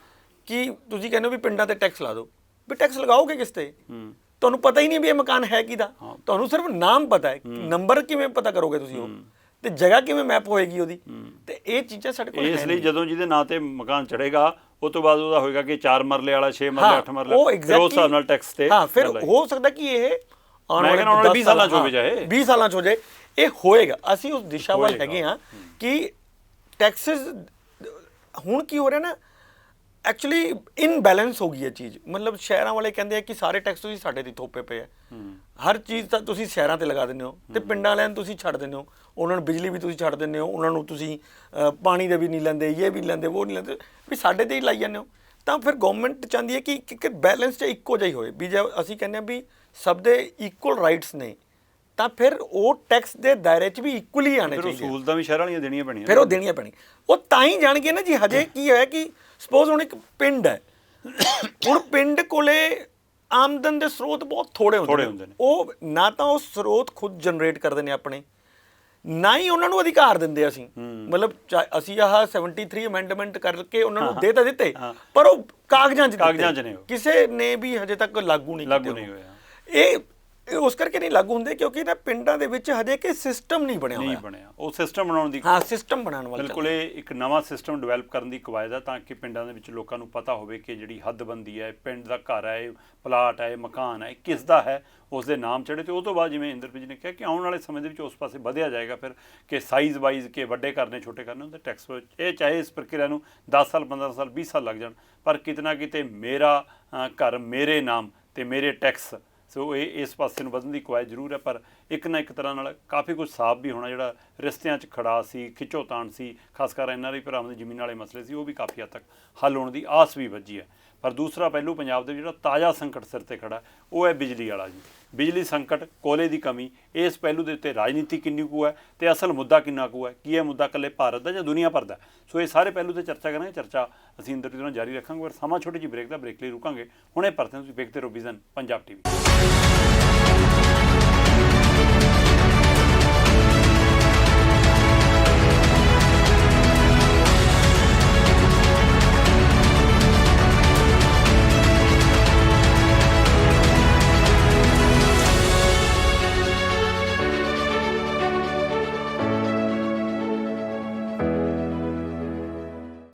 ਕਿ ਤੁਸੀਂ ਕਹਿੰਦੇ ਹੋ ਵੀ ਪਿੰਡਾਂ ਤੇ ਟੈਕਸ ਲਾ ਦਿਓ, ਵੀ ਟੈਕਸ ਲਗਾਓਗੇ ਕਿਸ ਤੇ? ਤੁਹਾਨੂੰ ਪਤਾ ਹੀ ਨਹੀਂ ਵੀ ਇਹ ਮਕਾਨ ਹੈ ਕਿਹਦਾ, ਤੁਹਾਨੂੰ ਸਿਰਫ ਨਾਮ ਪਤਾ ਹੈ, ਨੰਬਰ ਕਿਵੇਂ ਪਤਾ ਕਰੋਗੇ ਤੁਸੀਂ ਉਹ, ਤੇ ਜਗ੍ਹਾ ਕਿਵੇਂ ਮੈਪ ਹੋਏਗੀ ਉਹਦੀ? ਤੇ ਇਹ ਚੀਜ਼ਾਂ ਸਾਡੇ ਕੋਲ ਇਸ ਲਈ ਜਦੋਂ ਜਿਹਦੇ ਨਾਂ ਤੇ ਮਕਾਨ ਚੜੇਗਾ ਉਹ ਤੋਂ ਬਾਅਦ ਉਹਦਾ ਹੋਏਗਾ ਕਿ 4 ਮਰਲੇ ਵਾਲਾ 6 ਮਰਲੇ 8 ਮਰਲੇ, ਫਿਰ ਉਸ ਹਿਸਾਬ ਨਾਲ ਟੈਕਸ ਤੇ ਹਾਂ ਫਿਰ ਹੋ ਸਕਦਾ ਕਿ ਇਹ ਆਉਣ ਵਾਲੇ 20 ਸਾਲਾਂ ਚ ਹੋਵੇ, ਜਾਏ 20 ਸਾਲਾਂ ਚ ਹੋ ਜਾਏ, ਇਹ ਹੋਏਗਾ। ਅਸੀਂ ਉਸ ਦਿਸ਼ਾ ਵੱਲ ਹੈਗੇ ਹਾਂ ਕਿ ਟੈਕਸਸ ਹੁਣ ਕੀ ਹੋ ਰਿਹਾ ਨਾ, ਐਕਚੁਅਲੀ ਇਨਬੈਲੈਂਸ ਹੋ ਗਈ ਹੈ ਚੀਜ਼। ਮਤਲਬ ਸ਼ਹਿਰਾਂ ਵਾਲੇ ਕਹਿੰਦੇ ਆ ਕਿ ਸਾਰੇ ਟੈਕਸ ਤੁਸੀਂ ਸਾਡੇ ਤੇ ਥੋਪੇ ਪਏ ਆ, ਹਰ ਚੀਜ਼ ਤਾਂ ਤੁਸੀਂ ਸ਼ਹਿਰਾਂ ਤੇ ਲਗਾ ਦਿੰਦੇ ਹੋ ਤੇ ਪਿੰਡਾਂ ਵਾਲਿਆਂ ਨੂੰ ਤੁਸੀਂ ਛੱਡ ਦਿੰਦੇ ਹੋ, ਉਹਨਾਂ ਨੂੰ ਬਿਜਲੀ ਵੀ ਤੁਸੀਂ ਛੱਡ ਦਿੰਦੇ ਹੋ, ਉਹਨਾਂ ਨੂੰ ਤੁਸੀਂ ਪਾਣੀ ਦੇ ਵੀ ਨਹੀਂ ਲੈਂਦੇ, ਇਹ ਵੀ ਲੈਂਦੇ, ਉਹ ਨਹੀਂ ਲੈਂਦੇ, ਵੀ ਸਾਡੇ ਤੇ ਹੀ ਲਾਈ ਜਾਂਦੇ ਹੋ। ਤਾਂ ਫਿਰ ਗਵਰਨਮੈਂਟ ਚਾਹੁੰਦੀ ਹੈ ਕਿ ਬੈਲੈਂਸ 'ਚ ਇੱਕੋ ਜਿਹਾ ਹੀ ਹੋਏ, ਵੀ ਜੇ ਅਸੀਂ ਕਹਿੰਦੇ ਹਾਂ ਵੀ ਸਭ ਦੇ ਇਕੁਅਲ ਰਾਈਟਸ ਨੇ, ਤਾਂ ਫਿਰ ਉਹ ਟੈਕਸ ਦੇ ਦਾਇਰੇ 'ਚ ਵੀ ਇਕੁਅਲੀ ਆਉਣੇ ਚਾਹੀਦੇ। ਸਹੂਲਤਾਂ ਵੀ ਸ਼ਹਿਰਾਂ ਵਾਲੀਆਂ ਦੇਣੀਆਂ ਪੈਣੀਆਂ, ਫਿਰ ਉਹ ਦੇਣੀਆਂ ਪੈਣੀਆਂ, ਉਹ ਤਾਂ ਹੀ ਜਾਣਗੇ ਨਾ ਜੀ। ਹਜੇ ਕੀ ਹੋਇਆ ਕਿ ਸਪੋਜ਼ ਹੁਣ ਇੱਕ ਪਿੰਡ ਹੈ, ਹੁਣ ਪਿੰਡ ਕੋਲੇ ਆਮਦਨ ਦੇ ਸਰੋਤ ਬਹੁਤ ਥੋੜੇ ਹੁੰਦੇ ਨੇ, ਉਹ ਨਾ ਤਾਂ ਉਹ ਸਰੋਤ ਖੁਦ ਜਨਰੇਟ ਕਰਦੇ ਨੇ ਆਪਣੇ, ਨਾ ਹੀ ਉਹਨਾਂ ਨੂੰ ਅਧਿਕਾਰ ਦਿੰਦੇ ਅਸੀਂ। ਮਤਲਬ ਅਸੀਂ ਆਹ 73 ਅਮੈਂਡਮੈਂਟ ਕਰਕੇ ਉਹਨਾਂ ਨੂੰ ਦੇ ਤਾਂ ਦਿੱਤੇ, ਪਰ ਉਹ ਕਾਗਜ਼ਾਂ 'ਚ ਨੇ, ਕਿਸੇ ਨੇ ਵੀ ਹਜੇ ਤੱਕ ਲਾਗੂ ਨਹੀਂ ਹੋਇਆ। ਇਹ ਉਸ ਕਰਕੇ ਨਹੀਂ ਲਾਗੂ ਹੁੰਦੇ ਕਿਉਂਕਿ ਨਾ ਪਿੰਡਾਂ ਦੇ ਵਿੱਚ ਹਜੇ ਕਿ ਸਿਸਟਮ ਨਹੀਂ ਬਣਿਆ ਉਹ ਸਿਸਟਮ ਬਣਾਉਣ ਦੀ, ਸਿਸਟਮ ਬਣਾਉਣ ਵਾਲਾ ਬਿਲਕੁਲ ਇਹ ਇੱਕ ਨਵਾਂ ਸਿਸਟਮ ਡਿਵੈਲਪ ਕਰਨ ਦੀ ਕਵਾਇਦ ਹੈ, ਤਾਂ ਕਿ ਪਿੰਡਾਂ ਦੇ ਵਿੱਚ ਲੋਕਾਂ ਨੂੰ ਪਤਾ ਹੋਵੇ ਕਿ ਜਿਹੜੀ ਹੱਦਬੰਦੀ ਹੈ, ਪਿੰਡ ਦਾ ਘਰ ਹੈ, ਪਲਾਟ ਹੈ, ਮਕਾਨ ਹੈ, ਕਿਸ ਦਾ ਹੈ, ਉਸ ਦੇ ਨਾਮ ਚੜ੍ਹੇ। ਤੇ ਉਹ ਤੋਂ ਬਾਅਦ ਜਿਵੇਂ ਇੰਦਰਪ੍ਰੀਤ ਜੀ ਨੇ ਕਿਹਾ ਕਿ ਆਉਣ ਵਾਲੇ ਸਮੇਂ ਦੇ ਵਿੱਚ ਉਸ ਪਾਸੇ ਵਧਿਆ ਜਾਏਗਾ ਫਿਰ, ਕਿ ਸਾਈਜ਼ ਵਾਈਜ਼ ਕਿ ਵੱਡੇ ਕਰਨੇ ਛੋਟੇ ਕਰਨੇ ਉਹਦੇ ਟੈਕਸ, ਇਹ ਚਾਹੇ ਇਸ ਪ੍ਰਕਿਰਿਆ ਨੂੰ 10 ਸਾਲ 15 ਸਾਲ 20 ਸਾਲ ਲੱਗ ਜਾਣ, ਪਰ ਕਿਤੇ ਨਾ ਕਿਤੇ ਮੇਰਾ ਘਰ ਮੇਰੇ ਨਾਮ ਤੇ ਮੇਰੇ ਟੈਕਸ, ਸੋ ਇਹ ਇਸ ਪਾਸੇ ਨੂੰ ਵਧਣ ਦੀ ਕਵਾਇਦ ਜ਼ਰੂਰ ਹੈ। ਪਰ ਇੱਕ ਨਾ ਇੱਕ ਤਰ੍ਹਾਂ ਨਾਲ ਕਾਫੀ ਕੁਝ ਸਾਫ਼ ਵੀ ਹੋਣਾ, ਜਿਹੜਾ ਰਿਸ਼ਤਿਆਂ 'ਚ ਖੜਾ ਸੀ, ਖਿੱਚੋਤਾਣ ਸੀ, ਖਾਸ ਕਰ NRI ਭਰਾਵਾਂ ਦੇ ਜ਼ਮੀਨ ਵਾਲੇ ਮਸਲੇ ਸੀ, ਉਹ ਵੀ ਕਾਫੀ ਹੱਦ ਤੱਕ ਹੱਲ ਹੋਣ ਦੀ ਆਸ ਵੀ ਵੱਜੀ ਹੈ। ਪਰ ਦੂਸਰਾ ਪਹਿਲੂ ਪੰਜਾਬ ਦੇ ਜਿਹੜਾ ਤਾਜ਼ਾ ਸੰਕਟ ਸਿਰ ਤੇ ਖੜਾ, ਉਹ ਹੈ ਬਿਜਲੀ ਵਾਲਾ ਜੀ। ਬਿਜਲੀ ਸੰਕਟ, ਕੋਲੇ ਦੀ ਕਮੀ, ਇਸ ਪਹਿਲੂ ਦੇ ਉੱਤੇ ਰਾਜਨੀਤੀ ਕਿੰਨੀ ਕੁ ਹੈ ਤੇ ਅਸਲ ਮੁੱਦਾ ਕਿੰਨਾ ਕੁ ਹੈ, ਕੀ ਇਹ ਮੁੱਦਾ ਇਕੱਲੇ ਭਾਰਤ ਦਾ ਜਾਂ ਦੁਨੀਆ ਭਰ ਦਾ? ਸੋ ਇਹ ਸਾਰੇ ਪਹਿਲੂ ਤੇ ਚਰਚਾ ਕਰਾਂਗੇ। ਚਰਚਾ ਅਸੀਂ ਇੰਦਰਪ੍ਰੀਤ ਨਾਲ ਜਾਰੀ ਰੱਖਾਂਗੇ, ਪਰ ਸਮਾਂ ਛੋਟੀ ਜਿਹੀ ਬ੍ਰੇਕ ਦਾ, ਬ੍ਰੇਕ ਲਈ ਰੁਕਾਂਗੇ। ਹੁਣੇ ਪਰਤੇ ਤੁਸੀਂ ਵੇਖਦੇ ਰਹੋ vision Punjab TV।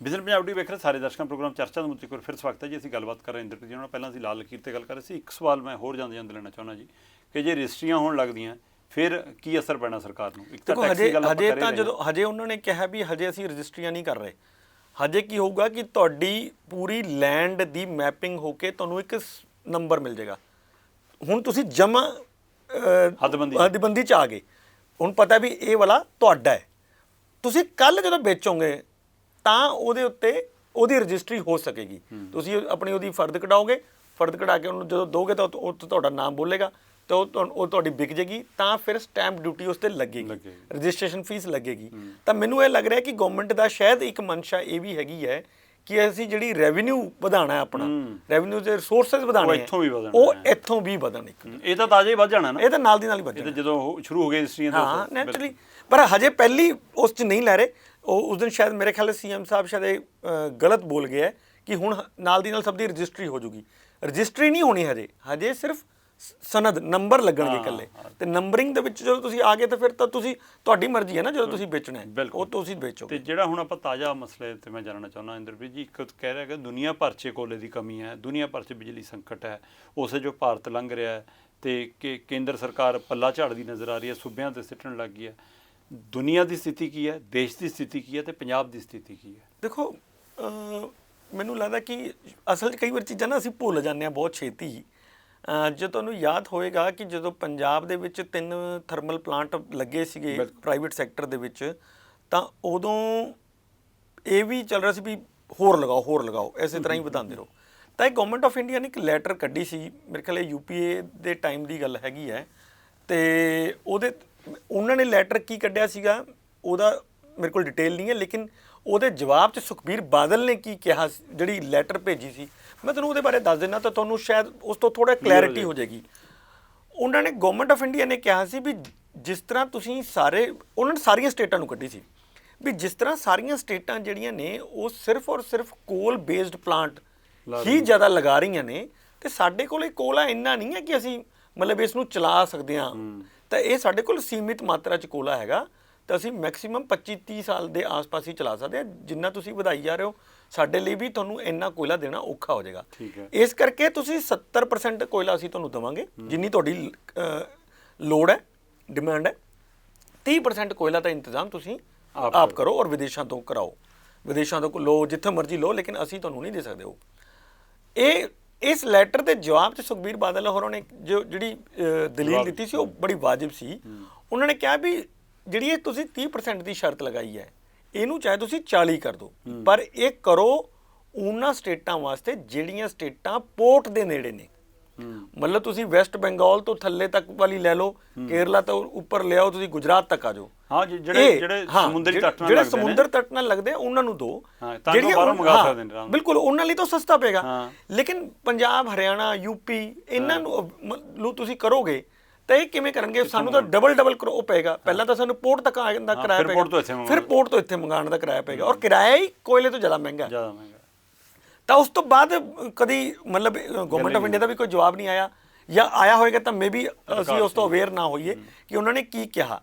Vision Punjab TV ਵੇਖ ਰਹੇ ਸਾਰੇ ਦਰਸ਼ਕਾਂ ਪ੍ਰੋਗਰਾਮ ਚਰਚਾ ਦੇ ਮੁੱਦੇ ਕੋਲ ਫਿਰ ਸਵਾਗਤ ਹੈ ਜੀ। ਅਸੀਂ ਗੱਲਬਾਤ ਕਰ ਰਹੇ ਇੰਦਰਪ੍ਰੀਤ ਜੀ ਨਾਲ। ਪਹਿਲਾਂ ਅਸੀਂ ਲਾਲ ਲਕੀਰ ਤੇ ਗੱਲ ਕਰ ਰਹੇ ਸੀ। ਇੱਕ ਸਵਾਲ ਮੈਂ ਹੋਰ ਜਾਂਦੇ ਲੈਣਾ ਚਾਹੁੰਦਾ ਜੀ, ਕਿ ਜੇ ਰਜਿਸਟਰੀਆਂ ਹੋਣ ਲੱਗਦੀਆਂ ਫਿਰ ਕੀ ਅਸਰ ਪੈਣਾ ਸਰਕਾਰ ਨੂੰ? ਇੱਕ ਤਾਂ ਟੈਕਸ ਦੀ ਗੱਲ ਆਪਾਂ ਕਰ ਰਹੇ ਹਾਂ, ਜਦੋਂ ਹਜੇ ਉਹਨਾਂ ਨੇ ਕਿਹਾ ਵੀ ਹਜੇ ਅਸੀਂ ਰਜਿਸਟਰੀਆਂ ਨਹੀਂ ਕਰ ਰਹੇ, ਹਜੇ ਕੀ ਹੋਊਗਾ ਕਿ ਤੁਹਾਡੀ ਪੂਰੀ ਲੈਂਡ ਦੀ ਮੈਪਿੰਗ ਹੋ ਕੇ ਤੁਹਾਨੂੰ ਇੱਕ ਨੰਬਰ ਮਿਲ ਜਾਏਗਾ। ਹੁਣ ਤੁਸੀਂ ਜਮਾ ਹੱਦਬੰਦੀ 'ਚ ਆ ਗਏ, ਹੁਣ ਪਤਾ ਵੀ ਇਹ ਵਾਲਾ ਤੁਹਾਡਾ ਹੈ। ਤੁਸੀਂ ਕੱਲ੍ਹ ਜਦੋਂ ਵੇਚੋਗੇ ਤਾਂ ਉਹਦੇ ਉੱਤੇ ਉਹਦੀ ਰਜਿਸਟਰੀ ਹੋ ਸਕੇਗੀ। ਤੁਸੀਂ ਆਪਣੀ ਉਹਦੀ ਫਰਦ ਕਢਾਓਗੇ, ਫਰਦ ਕਢਾ ਕੇ ਉਹਨੂੰ ਜਦੋਂ ਦੋਗੇ ਤਾਂ ਉਹ ਤੁਹਾਡਾ ਨਾਮ ਬੋਲੇਗਾ ਤਾਂ ਉਹ ਤੁਹਾਡੀ ਵਿਕ ਜੇਗੀ, ਤਾਂ ਫਿਰ ਸਟੈਂਪ ਡਿਊਟੀ ਉਸ 'ਤੇ ਲੱਗੇਗੀ, ਰਜਿਸਟ੍ਰੇਸ਼ਨ ਫੀਸ ਲੱਗੇਗੀ। ਤਾਂ ਮੈਨੂੰ ਇਹ ਲੱਗ ਰਿਹਾ ਕਿ ਗਵਰਨਮੈਂਟ ਦਾ ਸ਼ਾਇਦ ਇੱਕ ਮਨਸ਼ਾ ਇਹ ਵੀ ਹੈਗੀ ਹੈ ਕਿ ਅਸੀਂ ਜਿਹੜੀ ਰੈਵਨਿਊ ਵਧਾਉਣਾ, ਆਪਣਾ ਰੈਵਨਿਊ ਦੇ ਰਿਸੋਰਸਿਸ ਵਧਾਉਣੇ, ਉਹ ਇੱਥੋਂ ਵੀ ਵਧਣ। ਇਹ ਤਾਂ ਤਾਜ਼ਾ ਹੀ ਵੱਧ ਜਾਣਾ ਨਾ, ਇਹ ਤਾਂ ਨਾਲ ਦੀ ਨਾਲ ਹੀ ਵੱਧ ਜਾਣਾ ਜਦੋਂ ਸ਼ੁਰੂ ਹੋ ਗਏ ਰਜਿਸਟਰੀਆਂ। ਹਾਂ ਨੈਚੁਰਲੀ, ਪਰ ਹਜੇ ਪਹਿਲੀ ਉਸ 'ਚ ਨਹੀਂ ਲੈ ਰਹੇ। ਉਹ ਉਸ ਦਿਨ ਸ਼ਾਇਦ ਮੇਰੇ ਖਿਆਲ CM ਸਾਹਿਬ ਸ਼ਾਇਦ ਗਲਤ ਬੋਲ ਗਏ ਹੈ ਕਿ ਹੁਣ ਨਾਲ ਦੀ ਨਾਲ ਸਭ ਦੀ ਰਜਿਸਟਰੀ ਹੋ ਜੂਗੀ। ਰਜਿਸਟਰੀ ਨਹੀਂ ਹੋਣੀ ਹਜੇ ਸਿਰਫ ਸਨਦ ਨੰਬਰ ਲੱਗਣਗੇ ਇਕੱਲੇ। ਤੇ ਨੰਬਰਿੰਗ ਦੇ ਵਿੱਚ ਜਦੋਂ ਤੁਸੀਂ ਆ ਗਏ ਤਾਂ ਫਿਰ ਤਾਂ ਤੁਹਾਡੀ ਮਰਜ਼ੀ ਹੈ ਨਾ, ਜਦੋਂ ਤੁਸੀਂ ਵੇਚਣਾ ਹੈ ਉਹ ਤੁਸੀਂ ਵੇਚੋਗੇ। ਤੇ ਜਿਹੜਾ ਹੁਣ ਆਪਾਂ ਤਾਜ਼ਾ ਮਸਲੇ ਤੇ ਮੈਂ ਜਾਣਨਾ ਚਾਹੁੰਦਾ ਇੰਦਰਪ੍ਰੀਤ ਜੀ, ਇੱਕ ਕਹਿ ਰਿਹਾ ਕਿ ਦੁਨੀਆ ਭਰ 'ਚ ਕੋਲੇ ਦੀ ਕਮੀ ਹੈ, ਦੁਨੀਆ ਭਰ 'ਚ ਬਿਜਲੀ ਸੰਕਟ ਹੈ, ਉਸੇ ਜੋ ਭਾਰਤ ਲੰਘ ਰਿਹਾ ਹੈ ਤੇ ਕਿ ਕੇਂਦਰ ਸਰਕਾਰ ਪੱਲਾ ਝਾੜਦੀ ਨਜ਼ਰ ਆ ਰਹੀ ਹੈ, ਸੂਬਿਆਂ ਤੇ ਸਿੱਟਣ ਲੱਗ ਗਈ ਹੈ। ਦੁਨੀਆ ਦੀ ਸਥਿਤੀ ਕੀ ਹੈ, ਦੇਸ਼ ਦੀ ਸਥਿਤੀ ਕੀ ਹੈ ਤੇ ਪੰਜਾਬ ਦੀ ਸਥਿਤੀ ਕੀ ਹੈ? ਦੇਖੋ, ਮੈਨੂੰ ਲੱਗਦਾ ਕਿ ਅਸਲ 'ਚ ਕਈ ਵਾਰ ਚੀਜ਼ਾਂ ਨਾ ਅਸੀਂ ਭੁੱਲ ਜਾਂਦੇ ਹਾਂ ਬਹੁਤ ਛੇਤੀ। ਜੇ ਤੁਹਾਨੂੰ ਯਾਦ ਹੋਏਗਾ ਕਿ ਜਦੋਂ ਪੰਜਾਬ ਦੇ ਵਿੱਚ 3 ਥਰਮਲ ਪਲਾਂਟ ਲੱਗੇ ਸੀਗੇ ਪ੍ਰਾਈਵੇਟ ਸੈਕਟਰ ਦੇ ਵਿੱਚ, ਤਾਂ ਉਦੋਂ ਇਹ ਵੀ ਚੱਲ ਰਿਹਾ ਸੀ ਵੀ ਹੋਰ ਲਗਾਓ, ਇਸੇ ਤਰ੍ਹਾਂ ਹੀ ਵਧਾਉਂਦੇ ਰਹੋ। ਤਾਂ ਇਹ ਗਵਰਨਮੈਂਟ ਆਫ ਇੰਡੀਆ ਨੇ ਇੱਕ ਲੈਟਰ ਕੱਢੀ ਸੀ, ਮੇਰੇ ਖਿਆਲ UPA ਦੇ ਟਾਈਮ ਦੀ ਗੱਲ ਹੈਗੀ ਹੈ, ਤੇ ਉਹਨਾਂ ਨੇ ਲੈਟਰ ਕੀ ਕੱਢਿਆ ਸੀਗਾ ਉਹਦਾ ਮੇਰੇ ਕੋਲ ਡਿਟੇਲ ਨਹੀਂ ਹੈ, ਲੇਕਿਨ ਉਹਦੇ ਜਵਾਬ 'ਚ ਸੁਖਬੀਰ ਬਾਦਲ ਨੇ ਕੀ ਕਿਹਾ, ਜਿਹੜੀ ਲੈਟਰ ਭੇਜੀ ਸੀ, ਮੈਂ ਤੁਹਾਨੂੰ ਉਹਦੇ ਬਾਰੇ ਦੱਸ ਦਿੰਦਾ ਤਾਂ ਤੁਹਾਨੂੰ ਸ਼ਾਇਦ ਉਸ ਤੋਂ ਥੋੜ੍ਹਾ ਕਲੈਰਿਟੀ ਹੋ ਜਾਏਗੀ। ਉਹਨਾਂ ਨੇ ਗਵਰਨਮੈਂਟ ਆਫ ਇੰਡੀਆ ਨੇ ਕਿਹਾ ਸੀ ਵੀ ਜਿਸ ਤਰ੍ਹਾਂ ਤੁਸੀਂ ਉਹਨਾਂ ਨੇ ਸਾਰੀਆਂ ਸਟੇਟਾਂ ਨੂੰ ਕੱਢੀ ਸੀ ਵੀ ਜਿਸ ਤਰ੍ਹਾਂ ਸਾਰੀਆਂ ਸਟੇਟਾਂ ਜਿਹੜੀਆਂ ਨੇ ਉਹ ਸਿਰਫ ਔਰ ਸਿਰਫ ਕੋਲ ਬੇਸਡ ਪਲਾਂਟ ਹੀ ਜ਼ਿਆਦਾ ਲਗਾ ਰਹੀਆਂ ਨੇ, ਤੇ ਸਾਡੇ ਕੋਲ ਕੋਲਾ ਇੰਨਾ ਨਹੀਂ ਹੈ ਕਿ ਅਸੀਂ ਮਤਲਬ ਇਸ ਨੂੰ ਚਲਾ ਸਕਦੇ ਹਾਂ। ਤਾਂ ਇਹ ਸਾਡੇ ਕੋਲ ਸੀਮਿਤ ਮਾਤਰਾ 'ਚ ਕੋਲਾ ਹੈਗਾ, ਤਾਂ ਅਸੀਂ ਮੈਕਸਿਮਮ 25-30 ਸਾਲ ਦੇ ਆਸ-ਪਾਸ ਹੀ ਚਲਾ ਸਕਦੇ ਹਾਂ। ਜਿੰਨਾ ਤੁਸੀਂ ਵਧਾਈ ਜਾ ਰਹੇ ਹੋ, ਸਾਡੇ ਲਈ ਵੀ ਤੁਹਾਨੂੰ ਇੰਨਾ ਕੋਇਲਾ ਦੇਣਾ ਔਖਾ ਹੋ ਜਾਏਗਾ। ਇਸ ਕਰਕੇ ਤੁਸੀਂ 70% ਕੋਇਲਾ ਅਸੀਂ ਤੁਹਾਨੂੰ ਦੇਵਾਂਗੇ, ਜਿੰਨੀ ਤੁਹਾਡੀ ਲੋੜ ਹੈ, ਡਿਮਾਂਡ ਹੈ। 30% ਕੋਇਲਾ ਦਾ ਇੰਤਜ਼ਾਮ ਤੁਸੀਂ ਆਪ ਕਰੋ ਔਰ ਵਿਦੇਸ਼ਾਂ ਤੋਂ ਕਰਾਓ, ਵਿਦੇਸ਼ਾਂ ਤੋਂ ਲਓ, ਜਿੱਥੇ ਮਰਜ਼ੀ ਲਓ, ਲੇਕਿਨ ਅਸੀਂ ਤੁਹਾਨੂੰ ਨਹੀਂ ਦੇ ਸਕਦੇ। ਉਹ ਇਸ ਲੈਟਰ ਦੇ ਜਵਾਬ 'ਚ ਸੁਖਬੀਰ ਬਾਦਲ ਹੋਰਾਂ ਨੇ ਜਿਹੜੀ ਦਲੀਲ ਦਿੱਤੀ ਸੀ, ਉਹ ਬੜੀ ਵਾਜਿਬ ਸੀ। ਉਹਨਾਂ ਨੇ ਕਿਹਾ ਵੀ ਜਿਹੜੀ ਇਹ ਤੁਸੀਂ 30% ਦੀ ਸ਼ਰਤ ਲਗਾਈ ਹੈ, ਇਹਨੂੰ ਚਾਹੇ ਤੁਸੀਂ 40 ਕਰ ਦਿਓ, ਪਰ ਇਹ ਕਰੋ ਉਹਨਾਂ ਸਟੇਟਾਂ ਵਾਸਤੇ ਜਿਹੜੀਆਂ ਸਟੇਟਾਂ ਪੋਰਟ ਦੇ ਨੇੜੇ ਨੇ। ਮਤਲਬ ਤੁਸੀਂ ਵੈਸਟ ਬੰਗਾਲ ਤੋਂ ਥੱਲੇ ਤੱਕ ਵਾਲੀ ਲੈ ਲਓ, ਕੇਰਲਾ ਤੋਂ ਉੱਪਰ ਲਿਆਓ, ਤੁਸੀਂ ਗੁਜਰਾਤ ਤੱਕ ਆ ਜਾਓ। ਹਾਂ, ਜਿਹੜੇ ਸਮੁੰਦਰੀ ਤੱਟ ਨਾਲ ਲੱਗਦੇ ਨੇ, ਸਮੁੰਦਰ ਤੱਟ ਨਾਲ ਲੱਗਦੇ ਉਹਨਾਂ ਨੂੰ ਦੋ, ਜਿਹੜੀਆਂ ਬਾਹਰੋਂ ਮੰਗਾ ਸਕਦੇ ਨੇ। ਬਿਲਕੁਲ, ਉਹਨਾਂ ਲਈ ਤਾਂ ਸਸਤਾ ਪਏਗਾ। ਲੇਕਿਨ ਪੰਜਾਬ, ਹਰਿਆਣਾ, ਯੂਪੀ, ਇਹਨਾਂ ਨੂੰ ਤੁਸੀਂ ਕਰੋਗੇ ਤਾਂ ਇਹ ਕਿਵੇਂ ਕਰਨਗੇ? ਸਾਨੂੰ ਤਾਂ ਡਬਲ ਉਹ ਪਏਗਾ। ਪਹਿਲਾਂ ਤਾਂ ਸਾਨੂੰ ਪੋਰਟ ਤੱਕ ਆਉਣ ਦਾ ਕਿਰਾਇਆ ਪਏਗਾ, ਫਿਰ ਪੋਰਟ ਤੋਂ ਇੱਥੇ ਮੰਗਾਉਣ ਦਾ ਕਿਰਾਇਆ ਪਏਗਾ, ਔਰ ਕਿਰਾਇਆ ਹੀ ਕੋਇਲੇ ਤੋਂ ਜ਼ਿਆਦਾ ਮਹਿੰਗਾ। ਤਾਂ ਉਸ ਤੋਂ ਬਾਅਦ ਕਦੀ ਮਤਲਬ ਗਵਰਨਮੈਂਟ ਆਫ ਇੰਡੀਆ ਦਾ ਵੀ ਕੋਈ ਜਵਾਬ ਨਹੀਂ ਆਇਆ, ਜਾਂ ਆਇਆ ਹੋਏਗਾ ਤਾਂ ਮੇ ਬੀ ਅਸੀਂ ਉਸ ਤੋਂ ਅਵੇਅਰ ਨਾ ਹੋਈਏ ਕਿ ਉਹਨਾਂ ਨੇ ਕੀ ਕਿਹਾ।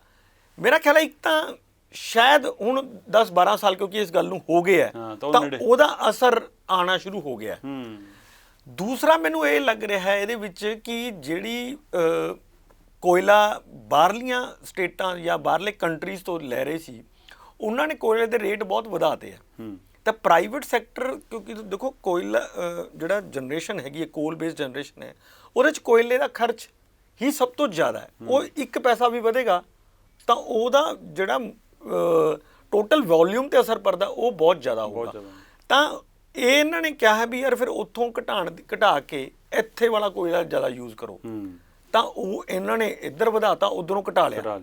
ਮੇਰਾ ਖਿਆਲ ਹੈ ਇੱਕ ਤਾਂ ਸ਼ਾਇਦ ਹੁਣ 10-12 ਸਾਲ ਕਿਉਂਕਿ ਇਸ ਗੱਲ ਨੂੰ ਹੋ ਗਏ ਹੈ, ਤਾਂ ਉਹਦਾ ਅਸਰ ਆਉਣਾ ਸ਼ੁਰੂ ਹੋ ਗਿਆ। ਦੂਸਰਾ ਮੈਨੂੰ ਇਹ ਲੱਗ ਰਿਹਾ ਹੈ ਇਹਦੇ ਵਿੱਚ ਕਿ ਜਿਹੜੀ ਕੋਇਲਾ ਬਾਹਰਲੀਆਂ ਸਟੇਟਾਂ ਜਾਂ ਬਾਹਰਲੇ ਕੰਟਰੀਜ਼ ਤੋਂ ਲੈ ਰਹੇ ਸੀ, ਉਹਨਾਂ ਨੇ ਕੋਇਲੇ ਦੇ ਰੇਟ ਬਹੁਤ ਵਧਾਤੇ ਆ। ਤਾਂ ਪ੍ਰਾਈਵੇਟ ਸੈਕਟਰ, ਕਿਉਂਕਿ ਦੇਖੋ ਕੋਇਲਾ ਜਿਹੜਾ ਜਨਰੇਸ਼ਨ ਹੈਗੀ ਹੈ, ਕੋਲ ਬੇਸਡ ਜਨਰੇਸ਼ਨ ਹੈ, ਉਹਦੇ 'ਚ ਕੋਇਲੇ ਦਾ ਖਰਚ ਹੀ ਸਭ ਤੋਂ ਜ਼ਿਆਦਾ ਹੈ। ਉਹ 1 ਪੈਸਾ ਵੀ ਵਧੇਗਾ ਤਾਂ ਉਹਦਾ ਜਿਹੜਾ ਟੋਟਲ ਵੋਲਿਊਮ ਤੇ ਅਸਰ ਪੜਦਾ ਉਹ ਬਹੁਤ ਜ਼ਿਆਦਾ ਹੋਊਗਾ। ਤਾਂ ਇਹ ਇਹਨਾਂ ਨੇ ਕਿਹਾ ਹੈ ਵੀ ਯਾਰ ਫਿਰ ਉੱਥੋਂ ਘਟਾ ਕੇ ਇੱਥੇ ਵਾਲਾ ਕੋਇਲਾ ਜ਼ਿਆਦਾ ਯੂਜ਼ ਕਰੋ। ਤਾਂ ਉਹ ਇਹਨਾਂ ਨੇ ਇੱਧਰ ਵਧਾਤਾ, ਉੱਧਰੋਂ ਘਟਾ ਲਿਆ।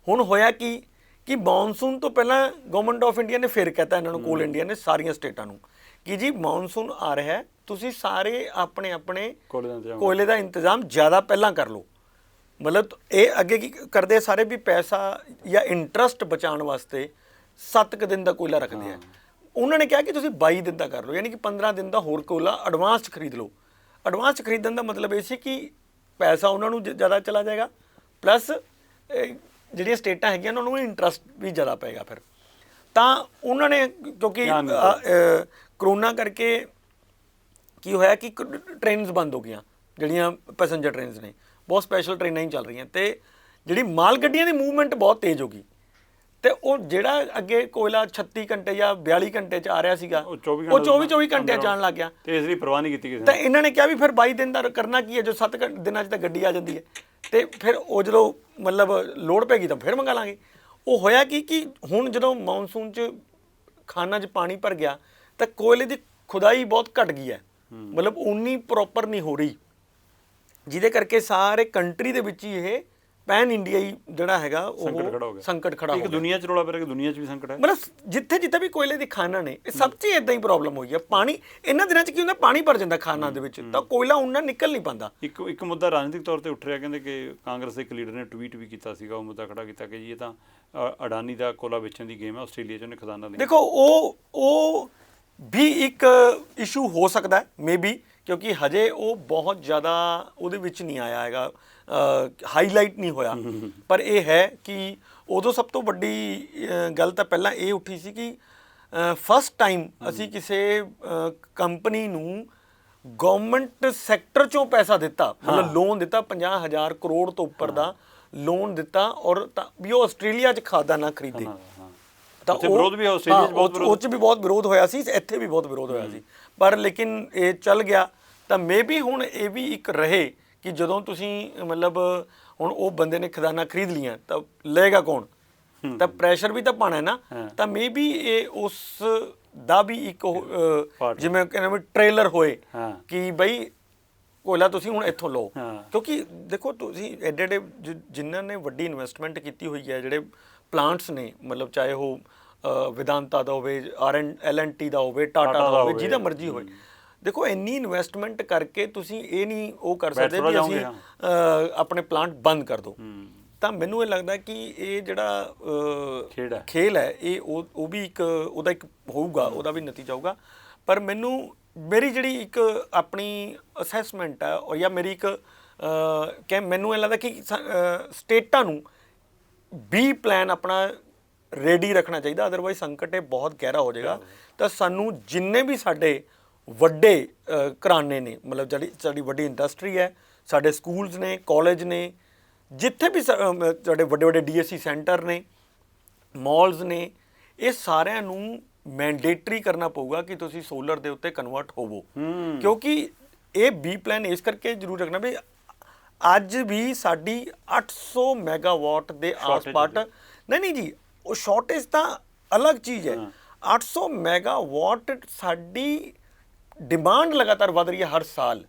ਹੁਣ ਹੋਇਆ ਕਿ ਮੌਨਸੂਨ ਤੋਂ ਪਹਿਲਾਂ ਗਵਰਨਮੈਂਟ ਆਫ ਇੰਡੀਆ ਨੇ ਫਿਰ ਕਹਿਤਾ ਇਹਨਾਂ ਨੂੰ, ਕੋਲ ਇੰਡੀਆ ਨੇ ਸਾਰੀਆਂ ਸਟੇਟਾਂ ਨੂੰ, ਕਿ ਜੀ ਮੌਨਸੂਨ ਆ ਰਿਹਾ ਹੈ, ਤੁਸੀਂ ਸਾਰੇ ਆਪਣੇ ਕੋਇਲੇ ਦਾ ਇੰਤਜ਼ਾਮ ਜ਼ਿਆਦਾ ਪਹਿਲਾਂ ਕਰ ਲਓ। ਮਤਲਬ ਇਹ ਅੱਗੇ ਕੀ ਕਰਦੇ ਸਾਰੇ ਵੀ ਪੈਸਾ ਜਾਂ ਇੰਟਰਸਟ ਬਚਾਉਣ ਵਾਸਤੇ 7 ਦਿਨ ਦਾ ਕੋਇਲਾ ਰੱਖਦੇ ਆ। ਉਹਨਾਂ ਨੇ ਕਿਹਾ ਕਿ ਤੁਸੀਂ 22 ਦਿਨ ਦਾ ਕਰ ਲਓ, ਯਾਨੀ ਕਿ 15 ਦਿਨ ਦਾ ਹੋਰ ਕੋਇਲਾ ਐਡਵਾਂਸ 'ਚ ਖਰੀਦ ਲਓ। ਐਡਵਾਂਸ 'ਚ ਖਰੀਦਣ ਦਾ ਮਤਲਬ ਇਹ ਸੀ ਕਿ ਪੈਸਾ ਉਹਨਾਂ ਨੂੰ ਜ਼ਿਆਦਾ ਚਲਾ ਜਾਏਗਾ, ਪਲੱਸ ਜਿਹੜੀਆਂ ਸਟੇਟਾਂ ਹੈਗੀਆਂ ਉਹਨਾਂ ਨੂੰ ਇੰਟਰਸਟ ਵੀ ਜ਼ਿਆਦਾ ਪਏਗਾ। ਫਿਰ ਤਾਂ ਉਹਨਾਂ ਨੇ, ਕਿਉਂਕਿ ਕਰੋਨਾ ਕਰਕੇ ਕੀ ਹੋਇਆ ਕਿ ਟ੍ਰੇਨਸ ਬੰਦ ਹੋ ਗਈਆਂ, ਜਿਹੜੀਆਂ ਪੈਸੇਂਜਰ ਟ੍ਰੇਨਸ ਨੇ, ਬਹੁਤ ਸਪੈਸ਼ਲ ਟ੍ਰੇਨਾਂ ਹੀ ਚੱਲ ਰਹੀਆਂ, ਅਤੇ ਜਿਹੜੀ ਮਾਲ ਗੱਡੀਆਂ ਦੀ ਮੂਵਮੈਂਟ ਬਹੁਤ ਤੇਜ਼ ਹੋ ਗਈ। ਅਤੇ ਉਹ ਜਿਹੜਾ ਅੱਗੇ ਕੋਇਲਾ 36 ਘੰਟੇ ਜਾਂ 42 ਘੰਟੇ 'ਚ ਆ ਰਿਹਾ ਸੀਗਾ, ਉਹ 24 ਘੰਟਿਆਂ 'ਚ ਆਉਣ ਲੱਗ ਗਿਆ। ਤੇ ਇਸ ਦੀ ਪਰਵਾਹ ਨਹੀਂ ਕੀਤੀ ਕਿਸੇ ਨੇ। ਤਾਂ ਇਹਨਾਂ ਨੇ ਕਿਹਾ ਵੀ ਫਿਰ 22 ਦਿਨ ਦਾ ਕਰਨਾ ਕੀ ਹੈ, ਜੋ 7 ਦਿਨਾਂ 'ਚ ਤਾਂ ਗੱਡੀ ਆ ਜਾਂਦੀ ਹੈ, ਅਤੇ ਫਿਰ ਉਹ ਜਦੋਂ ਮਤਲਬ ਲੋੜ ਪੈ ਗਈ ਤਾਂ ਫਿਰ ਮੰਗਾ ਲਾਂਗੇ। ਉਹ ਹੋਇਆ ਕਿ ਹੁਣ ਜਦੋਂ ਮੌਨਸੂਨ 'ਚ ਖਾਨਾਂ 'ਚ ਪਾਣੀ ਭਰ ਗਿਆ ਤਾਂ ਕੋਇਲੇ ਦੀ ਖੁਦਾਈ ਬਹੁਤ ਘਟ ਗਈ ਹੈ, ਮਤਲਬ ਉਨੀ ਪ੍ਰੋਪਰ ਨਹੀਂ ਹੋ ਰਹੀ, ਜਿਹਦੇ ਕਰਕੇ ਸਾਰੇ ਕੰਟਰੀ ਦੇ ਵਿੱਚ ਹੀ ਇਹ ਪੈਨ ਇੰਡੀਆਈ ਜਿਹੜਾ ਹੈਗਾ ਉਹ ਸੰਕਟ ਖੜਾ ਹੋ ਗਿਆ। ਦੁਨੀਆ 'ਚ ਰੌਲਾ ਪੈ ਰਿਹਾ ਕਿ ਦੁਨੀਆ 'ਚ ਵੀ ਸੰਕਟ ਹੈ। ਮਤਲਬ ਜਿੱਥੇ ਵੀ ਕੋਇਲੇ ਦੀ ਖਾਨਾਂ ਨੇ, ਇਹ ਸਭ 'ਚ ਇੱਦਾਂ ਹੀ ਪ੍ਰੋਬਲਮ ਹੋਈ ਹੈ। ਪਾਣੀ ਇਹਨਾਂ ਦਿਨਾਂ 'ਚ ਕੀ ਹੁੰਦਾ, ਪਾਣੀ ਭਰ ਜਾਂਦਾ ਖਾਨਾਂ ਦੇ ਵਿੱਚ, ਤਾਂ ਕੋਇਲਾ ਉਹਨਾਂ ਨਿਕਲ ਨਹੀਂ ਪਾਉਂਦਾ। ਇੱਕ ਮੁੱਦਾ ਰਾਜਨੀਤਿਕ ਤੌਰ ਤੇ ਉੱਠ ਰਿਹਾ, ਕਹਿੰਦੇ ਕਿ ਕਾਂਗਰਸ ਦੇ ਇੱਕ ਲੀਡਰ ਨੇ ਟਵੀਟ ਵੀ ਕੀਤਾ ਸੀਗਾ, ਉਹ ਮੁੱਦਾ ਖੜਾ ਕੀਤਾ ਕਿ ਜੀ ਇਹ ਤਾਂ ਅਡਾਨੀ ਦਾ ਕੋਲਾ ਵੇਚਣ ਦੀ ਗੇਮ ਹੈ, ਆਸਟ੍ਰੇਲੀਆ 'ਚ ਉਹਨੇ ਖਜ਼ਾਨਾ ਲਿਆ। ਦੇਖੋ ਉਹ ਵੀ ਇੱਕ ਇਸ਼ੂ ਹੋ ਸਕਦਾ ਮੇ ਬੀ, ਕਿਉਂਕਿ ਹਜੇ ਉਹ ਬਹੁਤ ਜ਼ਿਆਦਾ ਉਹਦੇ ਵਿੱਚ ਨਹੀਂ ਆਇਆ ਹੈਗਾ, ਹਾਈਲਾਈਟ ਨਹੀਂ ਹੋਇਆ। ਪਰ ਇਹ ਹੈ ਕਿ ਉਦੋਂ ਸਭ ਤੋਂ ਵੱਡੀ ਗੱਲ ਤਾਂ ਪਹਿਲਾਂ ਇਹ ਉੱਠੀ ਸੀ ਕਿ ਫਸਟ ਟਾਈਮ ਅਸੀਂ ਕਿਸੇ ਕੰਪਨੀ ਨੂੰ ਗਵਰਨਮੈਂਟ ਸੈਕਟਰ 'ਚੋਂ ਪੈਸਾ ਦਿੱਤਾ, ਮਤਲਬ ਲੋਨ ਦਿੱਤਾ, 50,000 ਕਰੋੜ ਤੋਂ ਉੱਪਰ ਦਾ ਲੋਨ ਦਿੱਤਾ, ਔਰ ਵੀ ਉਹ ਆਸਟ੍ਰੇਲੀਆ 'ਚ ਖਾਦਾਨਾ ਖਰੀਦੇ। ਤਾਂ ਉਹ 'ਚ ਵੀ ਬਹੁਤ ਵਿਰੋਧ ਹੋਇਆ ਸੀ, ਇੱਥੇ ਵੀ ਬਹੁਤ ਵਿਰੋਧ ਹੋਇਆ ਸੀ, ਪਰ ਲੇਕਿਨ ਇਹ ਚੱਲ ਗਿਆ। ਤਾਂ ਮੇ ਬੀ ਹੁਣ ਇਹ ਵੀ ਇੱਕ ਰਹੇ ਕਿ ਜਦੋਂ ਤੁਸੀਂ ਮਤਲਬ ਹੁਣ ਉਹ ਬੰਦੇ ਨੇ ਖਜ਼ਾਨਾ ਖਰੀਦ ਲੀਆਂ ਤਾਂ ਲਏਗਾ ਕੌਣ, ਤਾਂ ਪ੍ਰੈਸ਼ਰ ਵੀ ਤਾਂ ਪਾਣਾ ਹੈ ਨਾ। ਤਾਂ ਮੇ ਬੀ ਇਹ ਉਸ ਦਾ ਵੀ ਇੱਕ ਜਿਵੇਂ ਕਹਿੰਦੇ ਟ੍ਰੇਲਰ ਹੋਏ ਕਿ ਬਈ ਕੋਇਲਾ ਤੁਸੀਂ ਹੁਣ ਇੱਥੋਂ ਲਓ। ਕਿਉਂਕਿ ਦੇਖੋ ਤੁਸੀਂ ਐਡੇ ਜਿਨ੍ਹਾਂ ਨੇ ਵੱਡੀ ਇਨਵੈਸਟਮੈਂਟ ਕੀਤੀ ਹੋਈ ਹੈ, ਜਿਹੜੇ ਪਲਾਂਟਸ ਨੇ, ਮਤਲਬ ਚਾਹੇ ਉਹ ਵਿਦਾਂਤਾ ਦਾ ਹੋਵੇ, L&T ਦਾ ਹੋਵੇ, ਟਾਟਾ ਦਾ ਹੋਵੇ, ਜਿਹਦਾ ਮਰਜ਼ੀ ਹੋਵੇ, ਦੇਖੋ ਇੰਨੀ ਇਨਵੈਸਟਮੈਂਟ ਕਰਕੇ ਤੁਸੀਂ ਇਹ ਨਹੀਂ ਉਹ ਕਰ ਸਕਦੇ ਵੀ ਅਸੀਂ ਆਪਣੇ ਪਲਾਂਟ ਬੰਦ ਕਰ ਦਿਓ। ਤਾਂ ਮੈਨੂੰ ਇਹ ਲੱਗਦਾ ਕਿ ਇਹ ਜਿਹੜਾ ਖੇਲ ਹੈ ਇਹ ਉਹ ਵੀ ਇੱਕ ਉਹਦਾ ਇੱਕ ਹੋਊਗਾ, ਉਹਦਾ ਵੀ ਨਤੀਜਾ ਹੋਊਗਾ। ਪਰ ਮੈਨੂੰ ਮੇਰੀ ਜਿਹੜੀ ਇੱਕ ਆਪਣੀ ਅਸੈਸਮੈਂਟ ਹੈ ਔਰ ਜਾਂ ਮੇਰੀ ਇੱਕ ਕਿ ਮੈਨੂੰ ਇਹ ਲੱਗਦਾ ਕਿ ਸਟੇਟਾਂ ਨੂੰ ਬੀ ਪਲਾਨ ਆਪਣਾ ਰੈਡੀ ਰੱਖਣਾ ਚਾਹੀਦਾ, ਅਦਰਵਾਈਜ਼ ਸੰਕਟ ਇਹ ਬਹੁਤ ਗਹਿਰਾ ਹੋ ਜਾਏਗਾ। ਤਾਂ ਸਾਨੂੰ ਜਿੰਨੇ ਵੀ ਸਾਡੇ ਵੱਡੇ ਘਰਾਣੇ ਨੇ, ਮਤਲਬ ਜਿਹੜੀ ਸਾਡੀ ਵੱਡੀ ਇੰਡਸਟਰੀ ਹੈ, ਸਾਡੇ ਸਕੂਲਸ ਨੇ, ਕਾਲਜ ਨੇ, ਜਿੱਥੇ ਵੀ ਸਾਡੇ ਵੱਡੇ ਵੱਡੇ DSC ਸੈਂਟਰ ਨੇ, ਮਾਲਸ ਨੇ, ਇਹ ਸਾਰਿਆਂ ਨੂੰ ਮੈਂਡੇਟਰੀ ਕਰਨਾ ਪਊਗਾ ਕਿ ਤੁਸੀਂ ਸੋਲਰ ਦੇ ਉੱਤੇ ਕਨਵਰਟ ਹੋਵੋ। ਕਿਉਂਕਿ ਇਹ ਬੀ ਪਲਾਨ ਇਸ ਕਰਕੇ ਜ਼ਰੂਰ ਰੱਖਣਾ ਵੀ ਅੱਜ ਵੀ ਸਾਡੀ 800 ਮੈਗਾਵਾਟ ਦੇ ਆਸ-ਪਾਸ ਨਹੀਂ ਜੀ, ਉਹ ਸ਼ਾਰਟੇਜ ਤਾਂ ਅਲੱਗ ਚੀਜ਼ ਹੈ। 800 ਮੈਗਾਵਾਟ ਸਾਡੀ ਡਿਮਾਂਡ ਲਗਾਤਾਰ ਵਧ ਰਹੀ ਹੈ ਹਰ ਸਾਲ।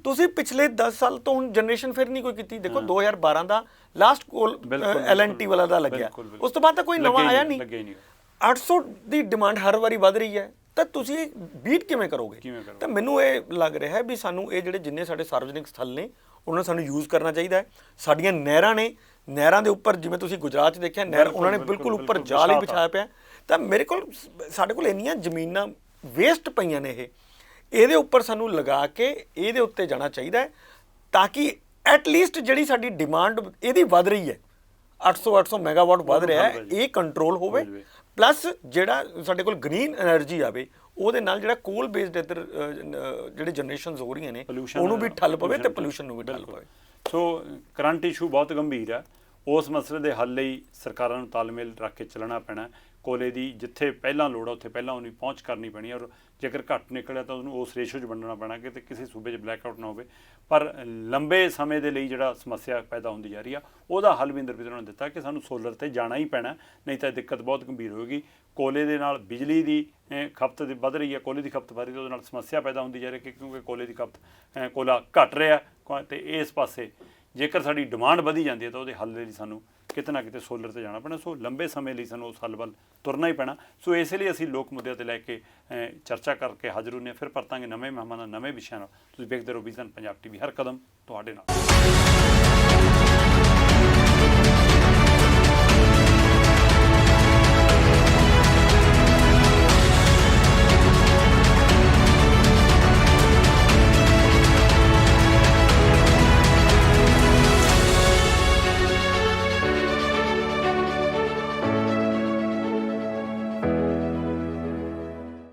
ਤੁਸੀਂ ਪਿਛਲੇ 10 ਸਾਲ ਤੋਂ ਹੁਣ ਜਨਰੇਸ਼ਨ ਫਿਰ ਨਹੀਂ ਕੋਈ ਕੀਤੀ। ਦੇਖੋ 2012 ਦਾ ਲਾਸਟ ਕੋਲ LNT ਵਾਲਾ ਦਾ ਲੱਗਿਆ, ਉਸ ਤੋਂ ਬਾਅਦ ਤਾਂ ਕੋਈ ਨਵਾਂ ਆਇਆ ਨਹੀਂ। 800 ਦੀ ਡਿਮਾਂਡ ਹਰ ਵਾਰੀ ਵਧ ਰਹੀ ਹੈ, ਤਾਂ ਤੁਸੀਂ ਬੀਟ ਕਿਵੇਂ ਕਰੋਗੇ? ਤਾਂ ਮੈਨੂੰ ਇਹ ਲੱਗ ਰਿਹਾ ਹੈ ਵੀ ਸਾਨੂੰ ਇਹ ਜਿਹੜੇ ਜਿੰਨੇ ਸਾਡੇ ਸਾਰਵਜਨਿਕ ਸਥਲ ਨੇ ਉਹਨਾਂ ਨੂੰ ਸਾਨੂੰ ਯੂਜ਼ ਕਰਨਾ ਚਾਹੀਦਾ ਹੈ। ਸਾਡੀਆਂ ਨਹਿਰਾਂ ਨੇ, ਨਹਿਰਾਂ ਦੇ ਉੱਪਰ ਜਿਵੇਂ ਤੁਸੀਂ ਗੁਜਰਾਤ 'ਚ ਦੇਖਿਆ ਨਹਿਰ, ਉਹਨਾਂ ਨੇ ਬਿਲਕੁਲ ਉੱਪਰ ਜਾਲ ਹੀ ਵਿਛਾਇਆ ਪਿਆ। ਤਾਂ ਸਾਡੇ ਕੋਲ ਇੰਨੀਆਂ ਜ਼ਮੀਨਾਂ ਵੇਸਟ ਪਈਆਂ ਨੇ, ਇਹਦੇ ਉੱਪਰ ਸਾਨੂੰ ਲਗਾ ਕੇ ਇਹਦੇ ਉੱਤੇ ਜਾਣਾ ਚਾਹੀਦਾ ਹੈ, ਤਾਂ ਕਿ ਐਟਲੀਸਟ ਜਿਹੜੀ ਸਾਡੀ ਡਿਮਾਂਡ ਇਹਦੀ ਵੱਧ ਰਹੀ ਹੈ, 800 ਮੈਗਾਵਾਟ ਵੱਧ ਰਿਹਾ ਹੈ, ਇਹ ਕੰਟਰੋਲ ਹੋਵੇ। ਪਲੱਸ ਜਿਹੜਾ ਸਾਡੇ ਕੋਲ ਗ੍ਰੀਨ ਐਨਰਜੀ ਆਵੇ, ਉਹਦੇ ਨਾਲ ਜਿਹੜਾ ਕੋਲ ਬੇਸਡ ਇੱਧਰ ਜਿਹੜੇ ਜਨਰੇਸ਼ਨਸ ਹੋ ਰਹੀਆਂ ਨੇ ਉਹਨੂੰ ਵੀ ਠੱਲ ਪਵੇ ਤੇ ਪੋਲਿਊਸ਼ਨ ਨੂੰ ਵੀ ਠੱਲ ਪਵੇ। ਸੋ ਕਰੰਟ ਇਸ਼ੂ ਬਹੁਤ ਗੰਭੀਰ ਹੈ। ਉਸ ਮਸਲੇ ਦੇ ਹੱਲ ਲਈ ਸਰਕਾਰਾਂ ਨੂੰ ਤਾਲਮੇਲ ਰੱਖ ਕੇ ਚੱਲਣਾ ਪੈਣਾ। ਕੋਲੇ ਦੀ ਜਿੱਥੇ ਪਹਿਲਾਂ ਲੋੜ ਆ ਉੱਥੇ ਪਹਿਲਾਂ ਉਹਨੂੰ ਪਹੁੰਚ ਕਰਨੀ ਪੈਣੀ, ਔਰ ਜੇਕਰ ਘੱਟ ਨਿਕਲਿਆ ਤਾਂ ਉਹਨੂੰ ਉਸ ਰੇਸ਼ੋ 'ਚ ਵੰਡਣਾ ਪੈਣਾ ਕਿ ਕਿਸੇ ਸੂਬੇ 'ਚ ਬਲੈਕਆਊਟ ਨਾ ਹੋਵੇ। ਪਰ ਲੰਬੇ ਸਮੇਂ ਦੇ ਲਈ ਜਿਹੜਾ ਸਮੱਸਿਆ ਪੈਦਾ ਹੁੰਦੀ ਜਾ ਰਹੀ ਆ, ਉਹਦਾ ਹੱਲ ਵੀ ਇੰਦਰਪ੍ਰੀਤ ਨੇ ਦਿੱਤਾ ਕਿ ਸਾਨੂੰ ਸੋਲਰ 'ਤੇ ਜਾਣਾ ਹੀ ਪੈਣਾ, ਨਹੀਂ ਤਾਂ ਦਿੱਕਤ ਬਹੁਤ ਗੰਭੀਰ ਹੋਏਗੀ। ਕੋਲੇ ਦੇ ਨਾਲ ਬਿਜਲੀ ਦੀ ਖਪਤ ਵੱਧ ਰਹੀ ਹੈ, ਕੋਲੇ ਦੀ ਖਪਤ ਵੱਧ ਰਹੀ ਹੈ, ਉਹਦੇ ਨਾਲ ਸਮੱਸਿਆ ਪੈਦਾ ਹੁੰਦੀ ਜਾ ਰਹੀ ਹੈ ਕਿਉਂਕਿ ਕੋਲੇ ਦੀ ਖਪਤ ਕੋਲਾ ਘਟ ਰਿਹਾ। ਅਤੇ ਇਸ ਪਾਸੇ ਜੇਕਰ ਸਾਡੀ ਡਿਮਾਂਡ ਵਧੀ ਜਾਂਦੀ ਹੈ ਤਾਂ ਉਹਦੇ ਹੱਲ ਲਈ ਸਾਨੂੰ ਕਿਤੇ ਨਾ ਕਿਤੇ ਸੋਲਰ 'ਤੇ ਜਾਣਾ ਪੈਣਾ। ਸੋ ਲੰਬੇ ਸਮੇਂ ਲਈ ਸਾਨੂੰ ਉਸ ਹੱਲ ਵੱਲ ਤੁਰਨਾ ਹੀ ਪੈਣਾ। ਸੋ ਇਸੇ ਲਈ ਅਸੀਂ ਲੋਕ ਮੁੱਦਿਆਂ 'ਤੇ ਲੈ ਕੇ ਚਰਚਾ ਕਰਕੇ ਹਾਜ਼ਰ ਹੁੰਦੇ ਹਾਂ। ਫਿਰ ਪਰਤਾਂਗੇ ਨਵੇਂ ਮਹਿਮਾਨਾਂ, ਨਵੇਂ ਵਿਸ਼ਿਆਂ ਨਾਲ। ਤੁਸੀਂ ਵੇਖਦੇ ਰਹੋ ਵਿਜ਼ਨ ਪੰਜਾਬ TV, ਹਰ ਕਦਮ ਤੁਹਾਡੇ ਨਾਲ।